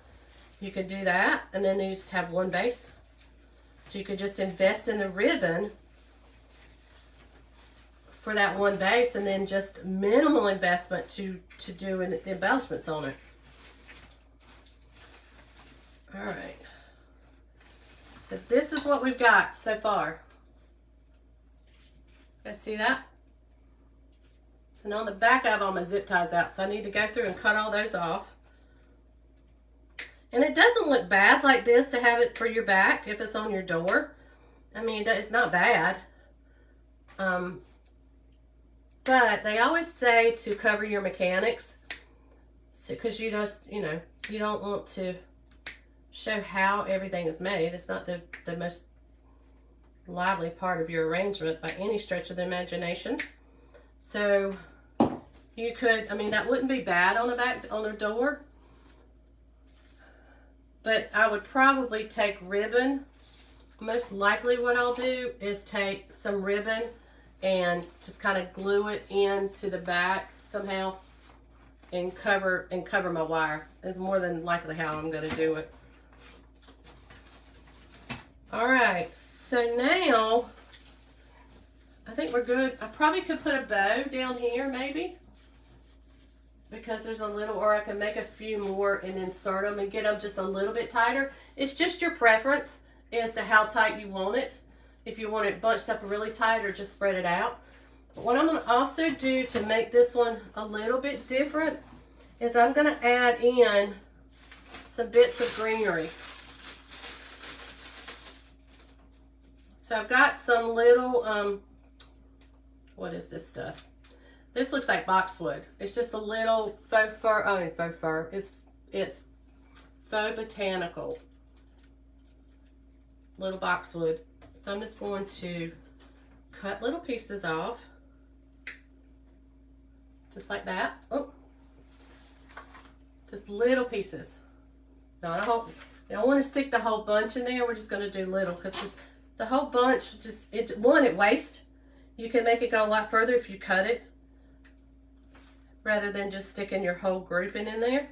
You could do that, and then you just have one base. So you could just invest in the ribbon for that one base, and then just minimal investment to do the embellishments on it. All right. So this is what we've got so far. Guys see that? And on the back I have all my zip ties out, so I need to go through and cut all those off. And it doesn't look bad like this to have it for your back if it's on your door. I mean, it's not bad. But they always say to cover your mechanics, because you don't want to show how everything is made. It's not the most lively part of your arrangement by any stretch of the imagination. So you could, I mean, that wouldn't be bad on the door. But I would probably take ribbon. Most likely what I'll do is take some ribbon and just kind of glue it into the back somehow and cover my wire. Is more than likely how I'm going to do it. All right, so now I think we're good. I probably could put a bow down here maybe, because there's a little, or I can make a few more and insert them and get them just a little bit tighter. It's just your preference as to how tight you want it. If you want it bunched up really tight or just spread it out. But what I'm going to also do to make this one a little bit different is I'm going to add in some bits of greenery. So I've got some little, what is this stuff? This looks like boxwood. It's just a little faux fur. It's faux botanical. Little boxwood. So I'm just going to cut little pieces off. Just like that. Oh. Just little pieces. Not a whole. You don't want to stick the whole bunch in there. We're just going to do little, because the whole bunch, it wastes. You can make it go a lot further if you cut it, rather than just sticking your whole grouping in there.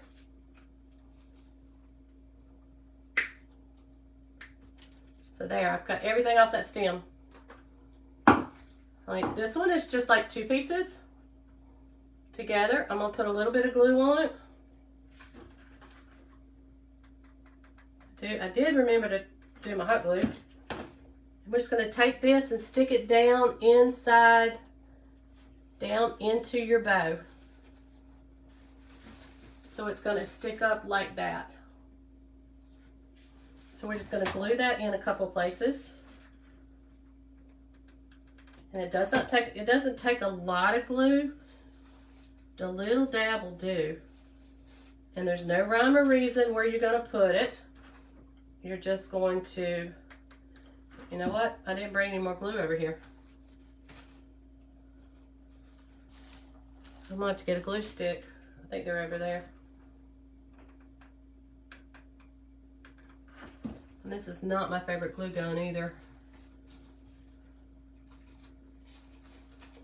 So there, I've cut everything off that stem. Like this one is just like 2 pieces. together. I'm gonna put a little bit of glue on it. I did remember to do my hot glue. We're just gonna take this and stick it down inside, down into your bow. So it's gonna stick up like that. So we're just gonna glue that in a couple places. And it doesn't take a lot of glue. A little dab will do. And there's no rhyme or reason where you're gonna put it. You're just going to, you know what? I didn't bring any more glue over here. I'm gonna have to get a glue stick. I think they're over there. And this is not my favorite glue gun either.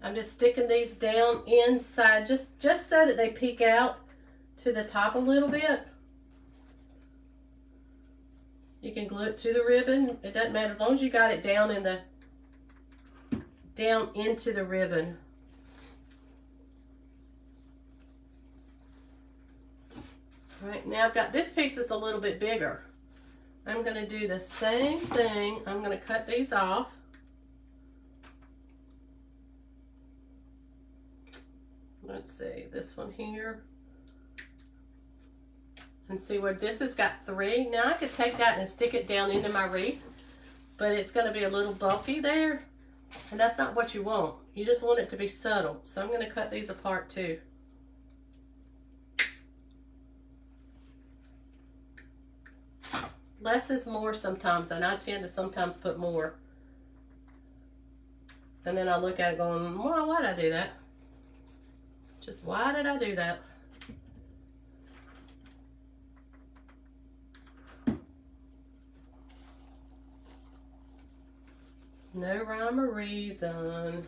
I'm just sticking these down inside just so that they peek out to the top a little bit. You can glue it to the ribbon. It doesn't matter as long as you got it down into the ribbon. All right, now I've got this piece that's a little bit bigger. I'm going to do the same thing. I'm going to cut these off. Let's see, this one here. And see where this has got 3. Now I could take that and stick it down into my wreath, but it's going to be a little bulky there. And that's not what you want. You just want it to be subtle. So I'm going to cut these apart too. Less is more sometimes, and I tend to sometimes put more. And then I look at it going, well, why did I do that? Just why did I do that? No rhyme or reason.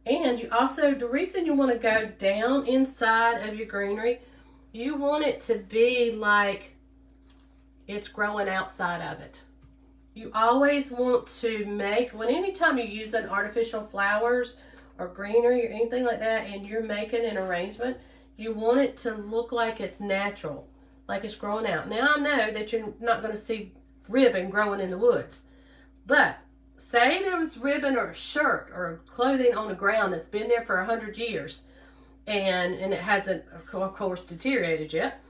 And you also, the reason you want to go down inside of your greenery, you want it to be like it's growing outside of it. You always want to make, anytime you use an artificial flowers or greenery or anything like that, and you're making an arrangement, you want it to look like it's natural, like it's growing out. Now I know that you're not going to see ribbon growing in the woods, but say there was ribbon or a shirt or clothing on the ground that's been there for 100 years and it hasn't, of course, deteriorated yet,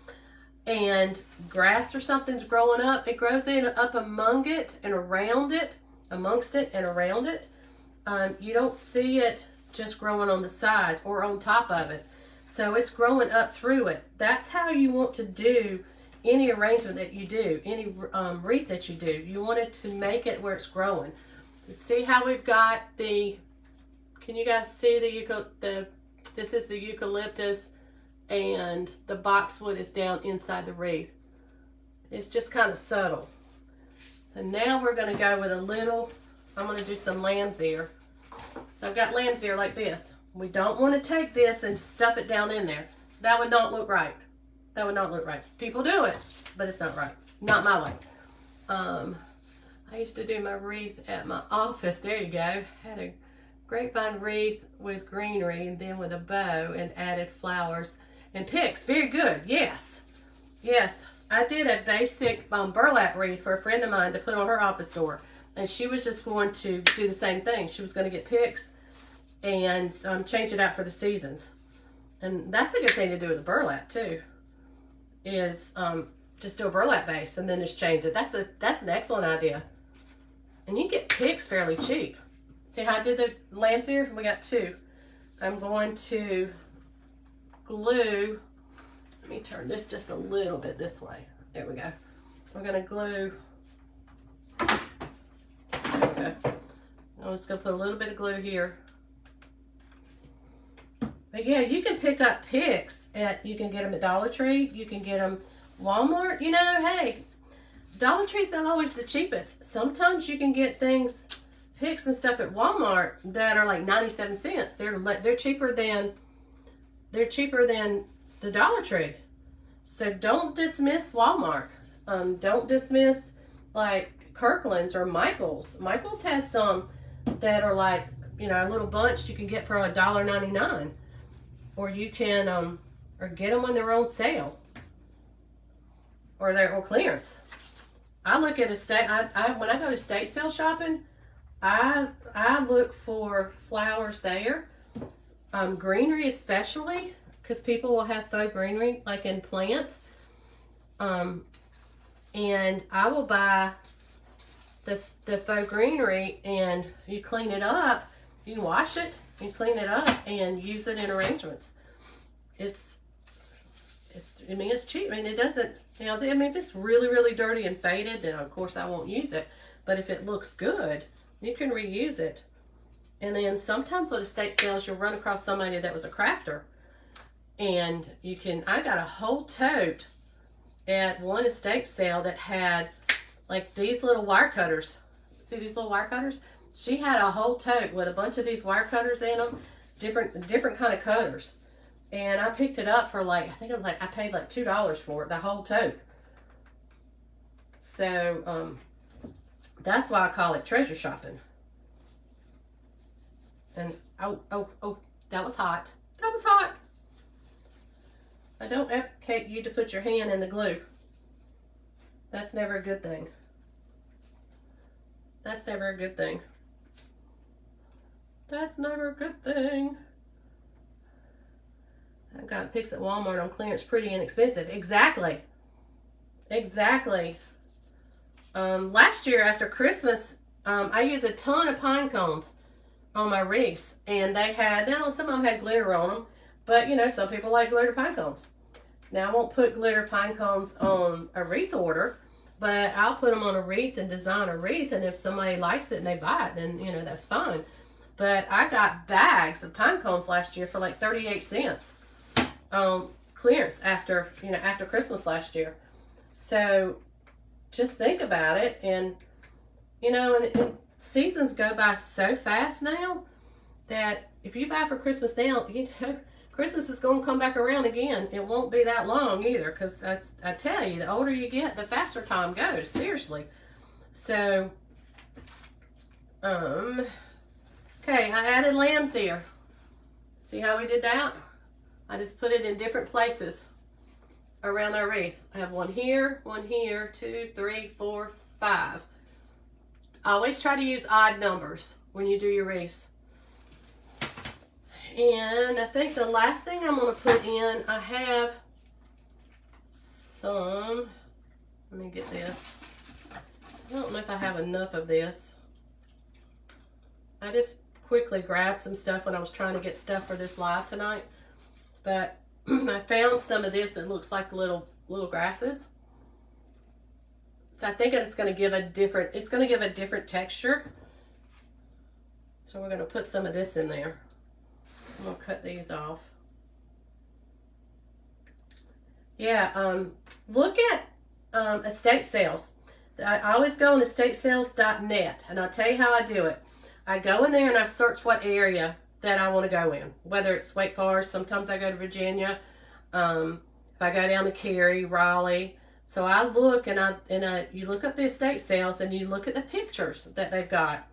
and grass or something's growing up, it grows in up among it and around it, amongst it and around it. You don't see it just growing on the sides or on top of it. So it's growing up through it. That's how you want to do any arrangement that you do, any wreath that you do. You want it to make it where it's growing. So see how we've got the, can you guys see this is the eucalyptus and the boxwood is down inside the wreath. It's just kind of subtle. And now we're going to go with a little, I'm going to do some lamb's ear. So I've got lamb's ear like this. We don't want to take this and stuff it down in there. That would not look right. That would not look right. People do it, but it's not right. Not my way. I used to do my wreath at my office. There you go. Had a grapevine wreath with greenery and then with a bow and added flowers and picks. Very good. Yes. Yes. I did a basic burlap wreath for a friend of mine to put on her office door. And she was just going to do the same thing. She was going to get picks and change it out for the seasons. And that's a good thing to do with the burlap too, is just do a burlap base and then just change it. That's an excellent idea. And you can get picks fairly cheap. See how I did the lamb's ear? We got 2. I'm going to glue, let me turn this just a little bit this way. There we go. We're going to glue, there we go. I'm just going to put a little bit of glue here. But yeah, you can pick up picks you can get them at Dollar Tree. You can get them Walmart. You know, hey, Dollar Tree's not always the cheapest. Sometimes you can get picks and stuff at Walmart that are like 97 cents. They're cheaper than the Dollar Tree. So don't dismiss Walmart. Don't dismiss like Kirkland's or Michael's. Michael's has some that are like, you know, a little bunch you can get for $1.99, or you can or get them when they're on sale, or they're on clearance. I look at estate. I when I go to estate sale shopping, I look for flowers there, greenery especially, because people will have faux greenery like in plants. And I will buy the faux greenery, and you clean it up. You can wash it, you clean it up, and use it in arrangements. I mean, it's cheap. I mean, it doesn't, you know, I mean, if it's really, really dirty and faded, then of course I won't use it. But if it looks good, you can reuse it. And then sometimes with estate sales, you'll run across somebody that was a crafter. And you can, I got a whole tote at one estate sale that had like these little wire cutters. See these little wire cutters? She had a whole tote with a bunch of these wire cutters in them, different kind of cutters. And I picked it up for like, I think it was like, I paid like $2 for it, the whole tote. So, that's why I call it treasure shopping. And, oh, that was hot. That was hot. I don't advocate you to put your hand in the glue. That's never a good thing. That's never a good thing. That's never a good thing. I've got picks at Walmart on clearance, pretty inexpensive. Exactly. Exactly. Last year after Christmas, I used a ton of pine cones on my wreaths, and they had, now some of them had glitter on them, but you know, some people like glitter pine cones. Now I won't put glitter pine cones on a wreath order, but I'll put them on a wreath and design a wreath, and if somebody likes it and they buy it, then you know, that's fine. But I got bags of pine cones last year for like 38 cents. Clearance after Christmas last year. So just think about it, and you know, and seasons go by so fast now that if you buy for Christmas now, you know, Christmas is going to come back around again. It won't be that long either, because I tell you, the older you get, the faster time goes, seriously. So okay, I added lambs here. See how we did that? I just put it in different places around our wreath. I have one here, 2, 3, 4, 5. Always try to use odd numbers when you do your wreaths. And I think the last thing I'm going to put in, I have some, let me get this. I don't know if I have enough of this. I just quickly grabbed some stuff when I was trying to get stuff for this live tonight. But I found some of this that looks like little grasses. So I think it's going to give a different texture. So we're going to put some of this in there. I'm going to cut these off. Yeah, look at estate sales. I always go on estatesales.net, and I'll tell you how I do it. I go in there and I search what area that I want to go in, whether it's Wake Forest. Sometimes I go to Virginia. If I go down to Cary, Raleigh. So I look and you look up the estate sales, and you look at the pictures that they've got,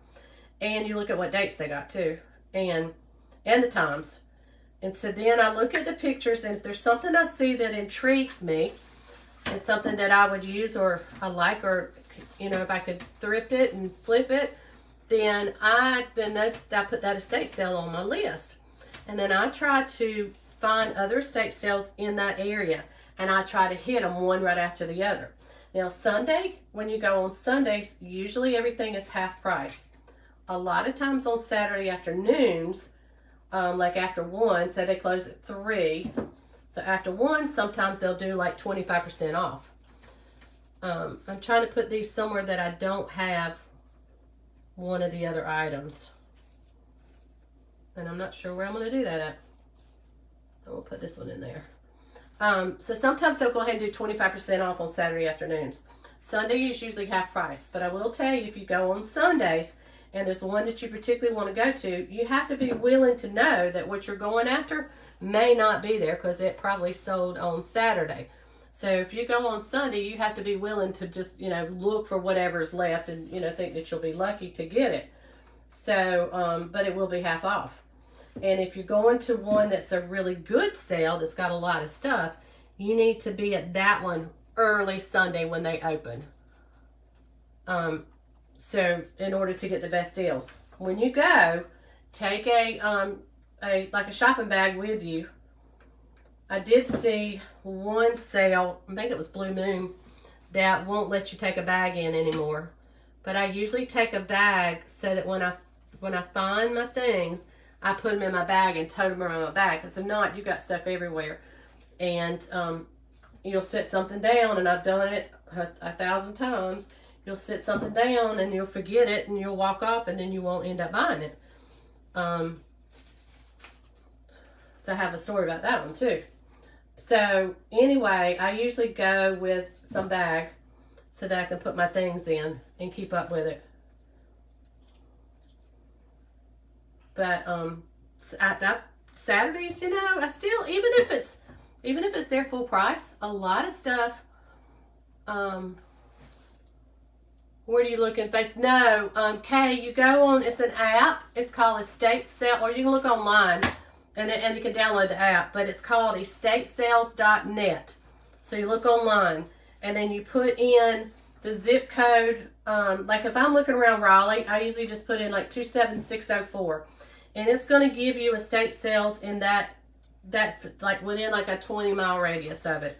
and you look at what dates they got too, and the times. And so then I look at the pictures, and if there's something I see that intrigues me, and something that I would use or I like, or you know, if I could thrift it and flip it, then I put that estate sale on my list. And then I try to find other estate sales in that area, and I try to hit them one right after the other. Now Sunday, when you go on Sundays, usually everything is half price. A lot of times on Saturday afternoons, like after 1, say they close at 3. So after 1, sometimes they'll do like 25% off. I'm trying to put these somewhere that I don't have one of the other items. And I'm not sure where I'm going to do that at. I will put this one in there. So sometimes they'll go ahead and do 25% off on Saturday afternoons. Sunday is usually half price. But I will tell you, if you go on Sundays and there's one that you particularly want to go to, you have to be willing to know that what you're going after may not be there, because it probably sold on Saturday. So if you go on Sunday, you have to be willing to just, look for whatever's left and, think that you'll be lucky to get it. So, but it will be half off. And if you're going to one that's a really good sale, that's got a lot of stuff, you need to be at that one early Sunday when they open. So in order to get the best deals. When you go, take a shopping bag with you. I did see one sale, I think it was Blue Moon, that won't let you take a bag in anymore. But I usually take a bag so that when I find my things, I put them in my bag and tote them around my bag. Because if not, you've got stuff everywhere. And you'll sit something down, and I've done it 1,000 times. You'll sit something down and you'll forget it and you'll walk off and then you won't end up buying it. So I have a story about that one too. So anyway, I usually go with some bag so that I can put my things in and keep up with it. But Saturdays, I still, even if it's their full price, a lot of stuff. Where do you look in face? No, Kay, you go on, it's an app. It's called Estate Sale, or you can look online and you can download the app, but it's called estatesales.net. So you look online and then you put in the zip code. Like if I'm looking around Raleigh, I usually just put in like 27604. And it's going to give you estate sales in that like within like a 20-mile radius of it.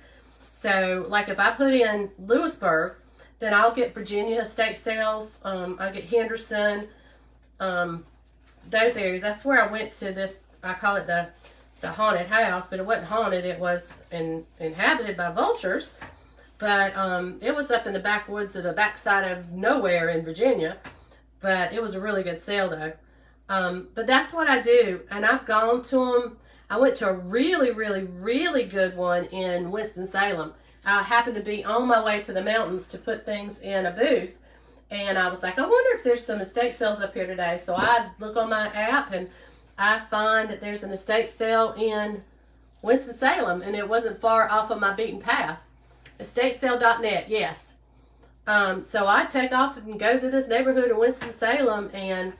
So like if I put in Lewisburg, then I'll get Virginia estate sales. I'll get Henderson, those areas. That's where I went to this. I call it the haunted house, but it wasn't haunted. It was inhabited by vultures. But it was up in the backwoods of the backside of nowhere in Virginia. But it was a really good sale though. But that's what I do, and I've gone to them. I went to a really, really, really good one in Winston-Salem. I happened to be on my way to the mountains to put things in a booth, and I was like, I wonder if there's some estate sales up here today. So I look on my app, and I find that there's an estate sale in Winston-Salem, and it wasn't far off of my beaten path. Estatesale.net, yes. So I take off and go to this neighborhood in Winston-Salem, and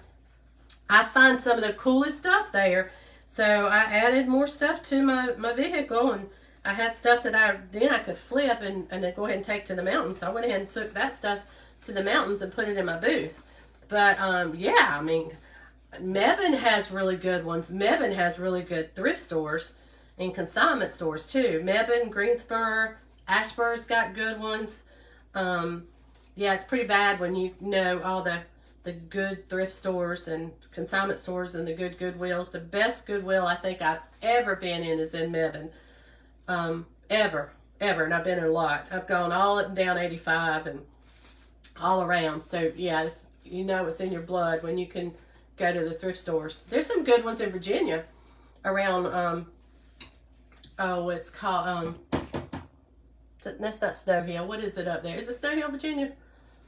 I find some of the coolest stuff there. So I added more stuff to my vehicle, and I had stuff that I could flip and then go ahead and take to the mountains. So I went ahead and took that stuff to the mountains and put it in my booth. But yeah, I mean, Mebane has really good ones. Mebane has really good thrift stores and consignment stores too. Mebane, Greensboro, Ashbur's got good ones. Yeah, it's pretty bad when you know all the good thrift stores and consignment stores and the good Goodwills. The best Goodwill I think I've ever been in is in Mebane. Ever. And I've been in a lot. I've gone all up and down 85 and all around. So yeah, it's in your blood when you can go to the thrift stores. There's some good ones in Virginia around, it's called, that's not Snow Hill. What is it up there? Is it Snow Hill, Virginia?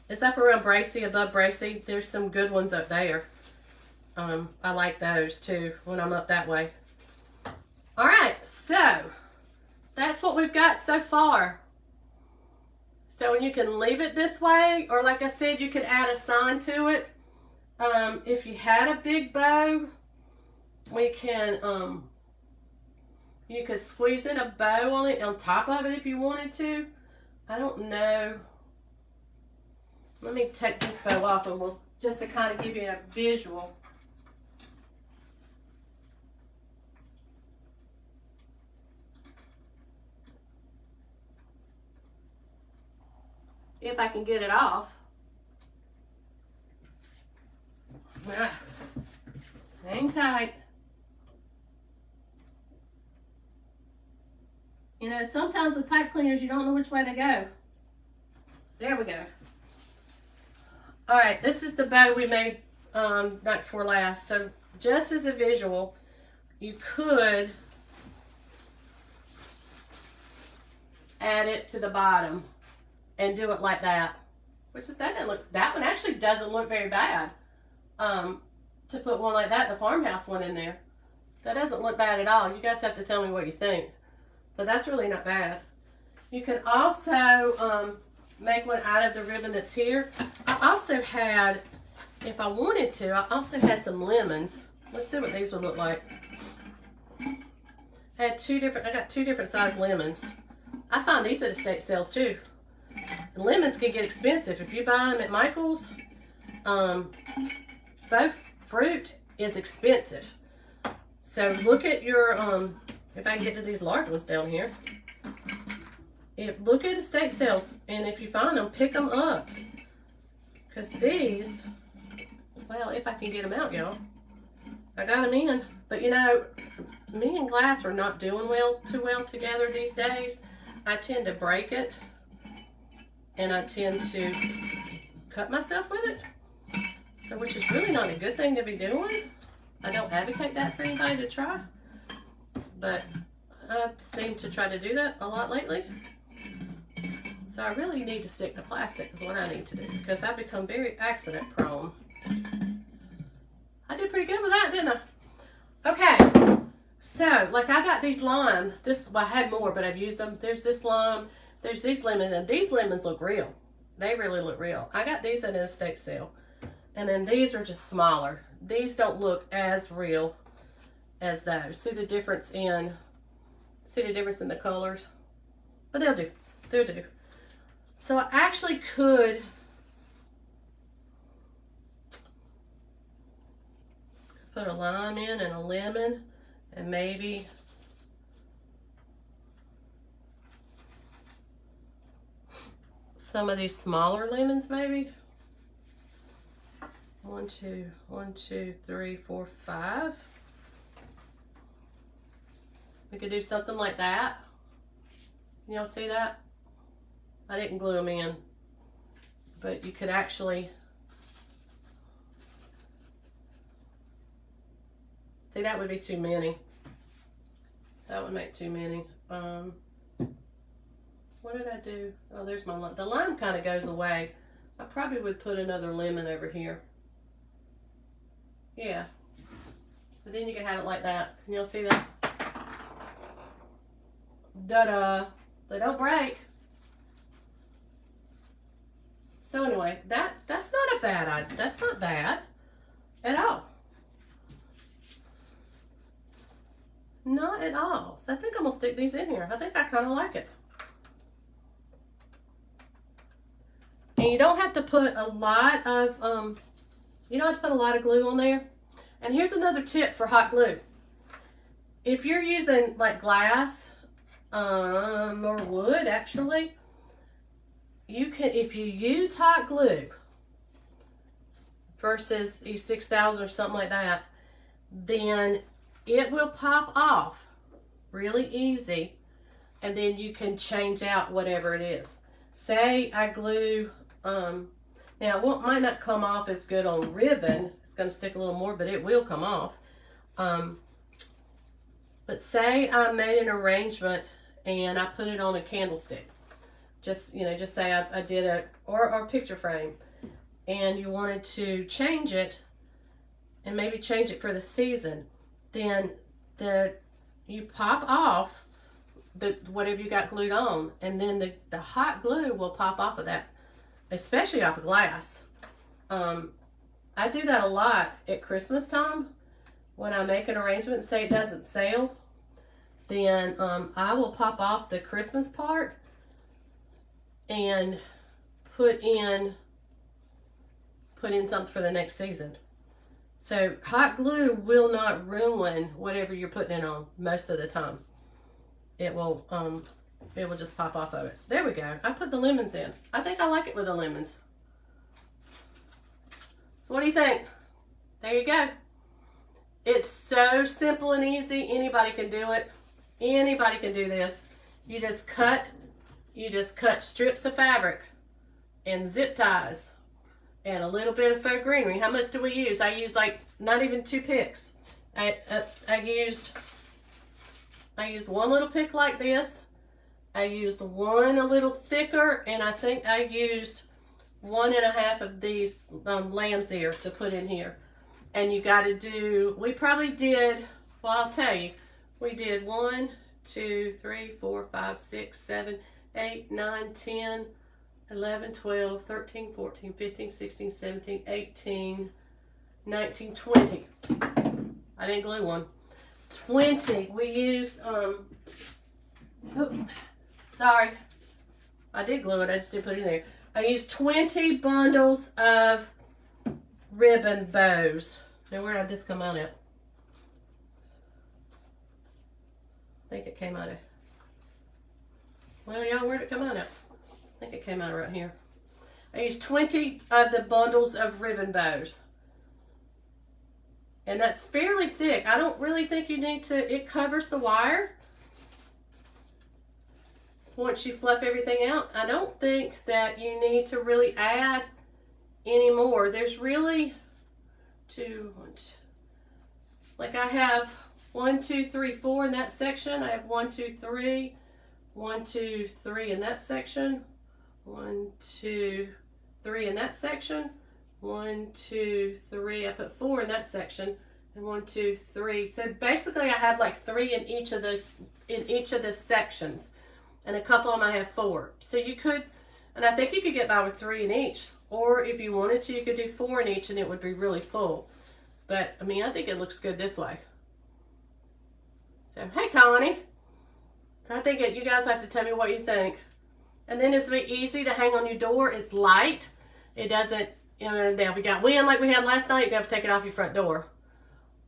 It's up around Bracy, above Bracy. There's some good ones up there. I like those too when I'm up that way. All right, so that's what we've got so far. So you can leave it this way, or like I said, you can add a sign to it. If you had a big bow, we can, you could squeeze in a bow on it, on top of it if you wanted to. I don't know. Let me take this bow off and we'll just to kind of give you a visual. If I can get it off. Hang tight. Sometimes with pipe cleaners, you don't know which way they go. There we go. All right, this is the bow we made night before last. So just as a visual, you could add it to the bottom and do it like that. Which is that one actually doesn't look very bad. To put one like that, the farmhouse one in there. That doesn't look bad at all. You guys have to tell me what you think. But that's really not bad. You can also make one out of the ribbon that's here. I also had, if I wanted to, I also had some lemons. Let's see what these would look like. I got two different size lemons. I find these at estate sales too. And lemons can get expensive. If you buy them at Michael's, faux fruit is expensive. So look at your, if I can get to these large ones down here. Look at estate sales, and if you find them, pick them up. Because these, well, if I can get them out, y'all. I got them in. But you know, me and glass are not doing too well together these days. I tend to break it, and I tend to cut myself with it. So, which is really not a good thing to be doing. I don't advocate that for anybody to try, but I seem to try to do that a lot lately. So I really need to stick to plastic is what I need to do, because I've become very accident prone. I did pretty good with that, didn't I? Okay, so like I got these lime. Well, I had more, but I've used them. There's this lime, there's these lemons, and these lemons look real. They really look real. I got these at an estate sale. And then these are just smaller. These don't look as real as those. See the difference in the colors? But they'll do. They'll do. So I actually could put a lime in and a lemon and maybe some of these smaller lemons maybe. 1, 2, 3, 4, 5. We could do something like that. Can y'all see that? I didn't glue them in, but you could actually see that would be too many. That would make too many. What did I do? Oh, there's my lime. The lime kind of goes away. I probably would put another lemon over here. Yeah. So then you can have it like that. Can y'all see that? Da-da. They don't break. So anyway, that's not a bad idea. That's not bad at all. Not at all. So I think I'm gonna stick these in here. I think I kind of like it. And you don't have to put a lot of you don't have to put a lot of glue on there. And here's another tip for hot glue. If you're using like glass or wood, actually, you can, if you use hot glue versus E6000 or something like that, then it will pop off really easy, and then you can change out whatever it is. Say I glue, now it might not come off as good on ribbon. It's going to stick a little more, but it will come off. But say I made an arrangement and I put it on a candlestick. Just say I did or a picture frame, and you wanted to change it and maybe change it for the season. Then you pop off whatever you got glued on, and then the hot glue will pop off of that, especially off of glass. I do that a lot at Christmas time when I make an arrangement. Say it doesn't sell, then I will pop off the Christmas part and put in something for the next season. So hot glue will not ruin whatever you're putting it on most of the time. It will just pop off of it. There we go. I put the lemons in. I think I like it with the lemons. So what do you think? There you go. It's so simple and easy. Anybody can do it. Anybody can do this. You just cut strips of fabric and zip ties and a little bit of faux greenery. How much do we use? I use like not even 2 picks. I used one little pick like this. I used one a little thicker, and I think I used 1.5 of these lamb's ear to put in here. And you got to do, we probably did, well, I'll tell you, we did 1, 2, 3, 4, 5, 6, 7, 8, 9, 10, 11, 12, 13, 14, 15, 16, 17, 18, 19, 20. I didn't glue one. 20. We used, sorry. I did glue it, I just didn't put it in there. I used 20 bundles of ribbon bows. Now where did this come out at? I think it came out of, well y'all, where'd it come out at? I think it came out right here. I used 20 of the bundles of ribbon bows. And that's fairly thick. I don't really think you need to, it covers the wire. Once you fluff everything out, I don't think that you need to really add any more. There's really like I have 1, 2, 3, 4 in that section. I have 1, 2, 3, 1, 2, 3 in that section. 1, 2, 3 in that section. 1, 2, 3. I put 4 in that section, and 1, 2, 3. So basically, I have like 3 in each of those, in each of the sections, and a couple of them I have 4. So you could, and I think you could get by with 3 in each, or if you wanted to, you could do 4 in each, and it would be really full. But I mean, I think it looks good this way. So hey, Connie. So I think you guys have to tell me what you think. And then it's very easy to hang on your door. It's light. It doesn't. You know, now if you got wind like we had last night, you have to take it off your front door.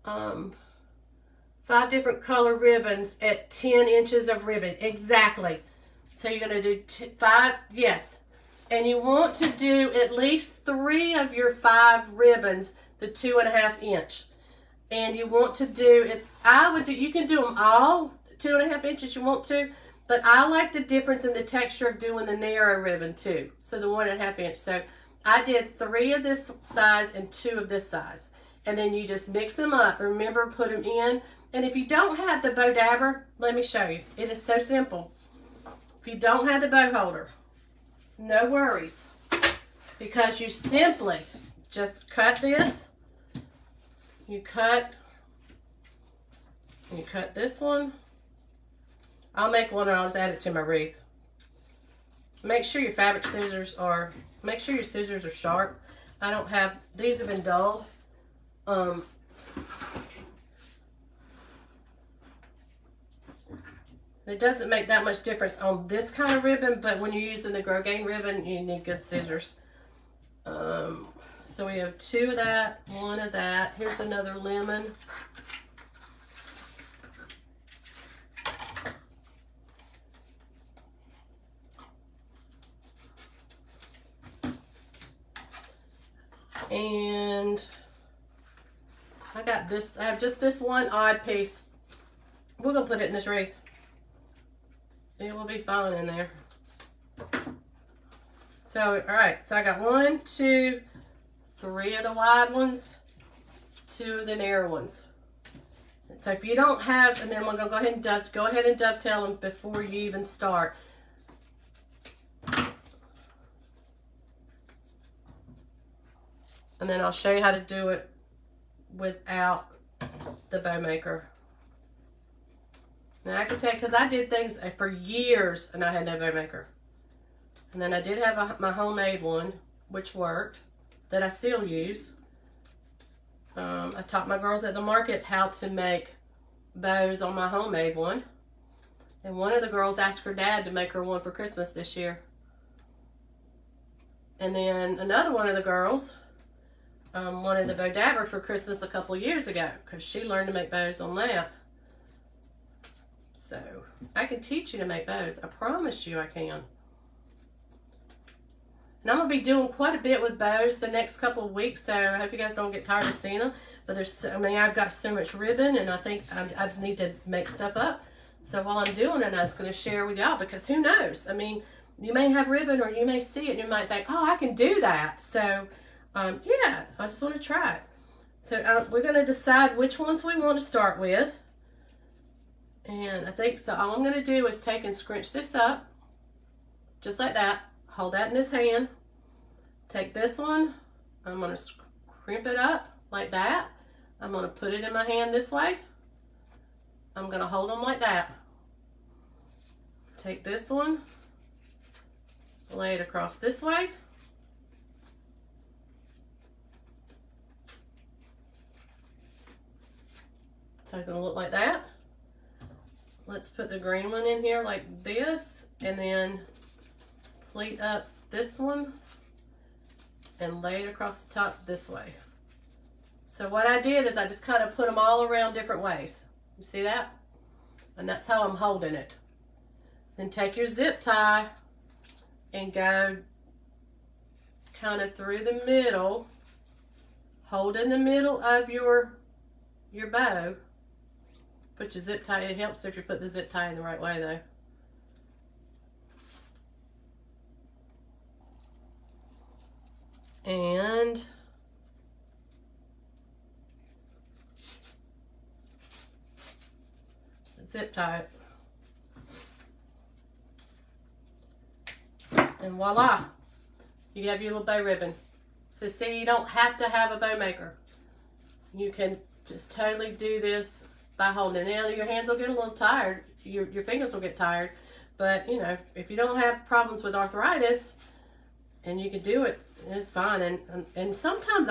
5 different color ribbons at 10 inches of ribbon. Exactly. So you're going to do 5, yes. And you want to do at least 3 of your 5 ribbons, the 2.5 inch. And you want to do it, you can do them all 2.5 inches you want to, but I like the difference in the texture of doing the narrow ribbon too. So the 1.5 inch. So I did 3 of this size and 2 of this size. And then you just mix them up. Remember, put them in. And if you don't have the bow dabber, let me show you. It is so simple. If you don't have the bow holder, no worries. Because you simply just cut this. You cut this one. I'll make one and I'll just add it to my wreath. Make sure your fabric scissors are, make sure your scissors are sharp. I don't have, these have been dulled. It doesn't make that much difference on this kind of ribbon, but when you're using the Grosgain ribbon, you need good scissors. So we have 2 of that, 1 of that. Here's another lemon. And I got this, I have just this one odd piece. We're gonna put it in this wreath. It will be fine in there. So, all right, so I got 1, 2, 3 of the wide ones, 2 of the narrow ones. So if you don't have, and then we're gonna go ahead and dovetail them before you even start. And then I'll show you how to do it without the bow maker. Now I can take, because I did things for years and I had no bow maker. And then I did have my homemade one, which worked, that I still use. I taught my girls at the market how to make bows on my homemade one. And one of the girls asked her dad to make her one for Christmas this year. And then another one of the girls wanted the bow dabber for Christmas a couple years ago because she learned to make bows on that. So I can teach you to make bows. I promise you I can. And I'm going to be doing quite a bit with bows the next couple of weeks, so I hope you guys don't get tired of seeing them. But I've got so much ribbon, and I think I just need to make stuff up. So while I'm doing it, I was going to share with y'all, because who knows? I mean, you may have ribbon, or you may see it, and you might think, oh, I can do that. So, yeah, I just want to try it. So we're going to decide which ones we want to start with. And I think, so all I'm going to do is take and scrunch this up, just like that. Hold that in this hand. Take this one. I'm going to crimp it up like that. I'm going to put it in my hand this way. I'm going to hold them like that. Take this one. lay it across this way. So it's going to look like that. Let's put the green one in here like this, and then pleat up this one and lay it across the top this way. So what I did is I just kind of put them all around different ways. You see that? And that's how I'm holding it. Then take your zip tie and go kind of through the middle, hold in the middle of your bow. Put your zip tie, it helps if you put the zip tie in the right way though. And zip tie it. And voila, you have your little bow ribbon. So see, you don't have to have a bow maker. You can just totally do this by holding it. Now your hands will get a little tired, your fingers will get tired, but you know, if you don't have problems with arthritis and you can do it, it's fine. And sometimes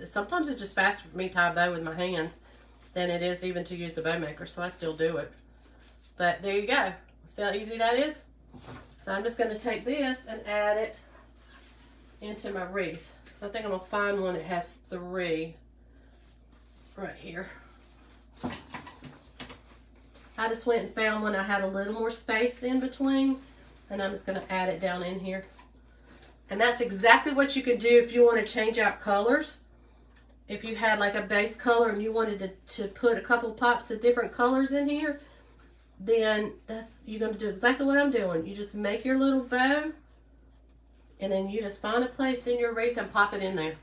sometimes it's just faster for me to tie a bow with my hands than it is even to use the bow maker, so I still do it. But there you go. See how easy that is? So I'm just going to take this and add it into my wreath. So I think I'm going to find one that has 3 right here. I just went and found one I had a little more space in between, and I'm just going to add it down in here. And that's exactly what you can do if you want to change out colors. If you had like a base color and you wanted to put a couple pops of different colors in here, then you're going to do exactly what I'm doing. You just make your little bow, and then you just find a place in your wreath and pop it in there.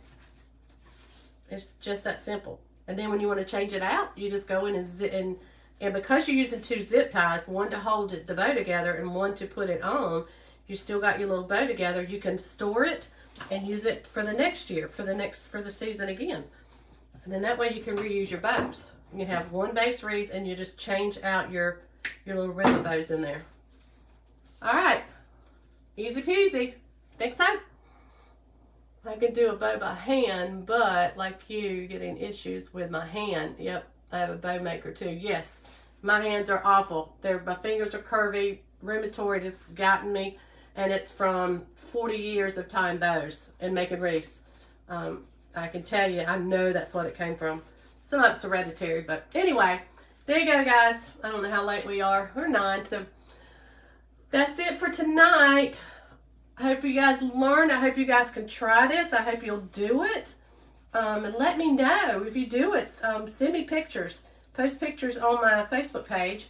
It's just that simple. And then when you want to change it out, you just go in and because you're using 2 zip ties, one to hold the bow together and one to put it on, you still got your little bow together. You can store it and use it for the next year, for the season again. And then that way you can reuse your bows. You can have one base wreath and you just change out your little ribbon bows in there. All right, easy peasy. Think so? I can do a bow by hand, but like you're getting issues with my hand. Yep, I have a bow maker too. Yes, my hands are awful. My fingers are curvy. Rheumatoid has gotten me, and it's from 40 years of tying bows and making wreaths. I can tell you, I know that's what it came from. Some of it's hereditary, but anyway, there you go, guys. I don't know how late we are. We're 9, so that's it for tonight. I hope you guys learned. I hope you guys can try this. I hope you'll do it. And let me know if you do it. Send me pictures. Post pictures on my Facebook page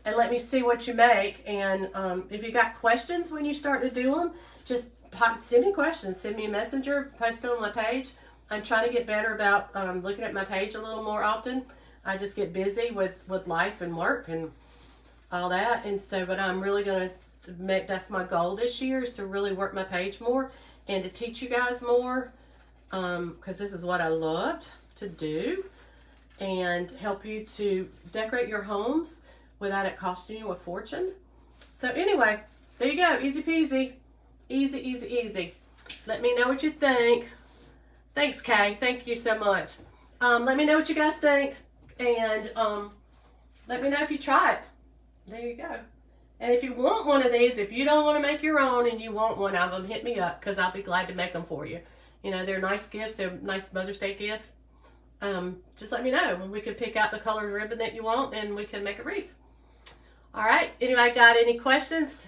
and let me see what you make. And if you got questions when you start to do them, just send me questions. Send me a messenger. Post it on my page. I'm trying to get better about looking at my page a little more often. I just get busy with life and work and all that. And so, but I'm really going to that's my goal this year, is to really work my page more and to teach you guys more, because this is what I love to do, and help you to decorate your homes without it costing you a fortune. So anyway, there you go. Easy peasy. Easy, easy, easy. Let me know what you think. Thanks, Kay. Thank you so much. Let me know what you guys think, and let me know if you try it. There you go. And if you want one of these, if you don't want to make your own and you want one of them, hit me up, because I'll be glad to make them for you. You know, they're nice gifts. They're nice Mother's Day gift. Just let me know, and we can pick out the colored ribbon that you want, and we can make a wreath. All right. Anybody got any questions?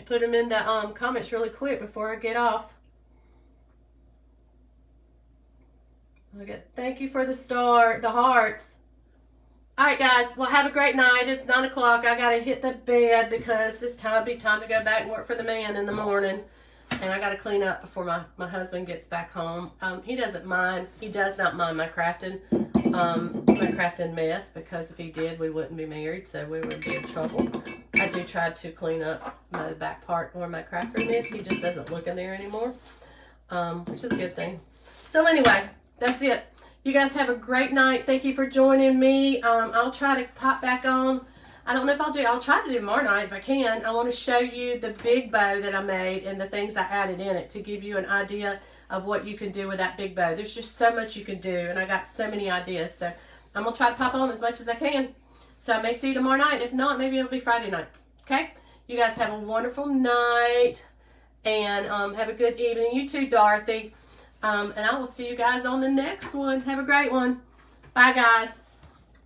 Put them in the comments really quick before I get off. Okay. Thank you for the hearts. All right, guys. Well, have a great night. It's 9 o'clock. I got to hit the bed because it's time to go back and work for the man in the morning. And I got to clean up before my husband gets back home. He doesn't mind. He does not mind my crafting mess, because if he did, we wouldn't be married, so we would be in trouble. I do try to clean up my back part where my craft room is. He just doesn't look in there anymore, which is a good thing. So anyway, that's it. You guys have a great night. Thank you for joining me. I'll try to pop back on I don't know if I'll try to do tomorrow night if I can. I want to show you the big bow that I made and the things I added in it to give you an idea of what you can do with that big bow. There's just so much you can do, and I got so many ideas. So I'm going to try to pop on as much as I can. So I may see you tomorrow night. If not, maybe it'll be Friday night. Okay? You guys have a wonderful night, and have a good evening. You too, Dorothy. And I will see you guys on the next one. Have a great one. Bye, guys.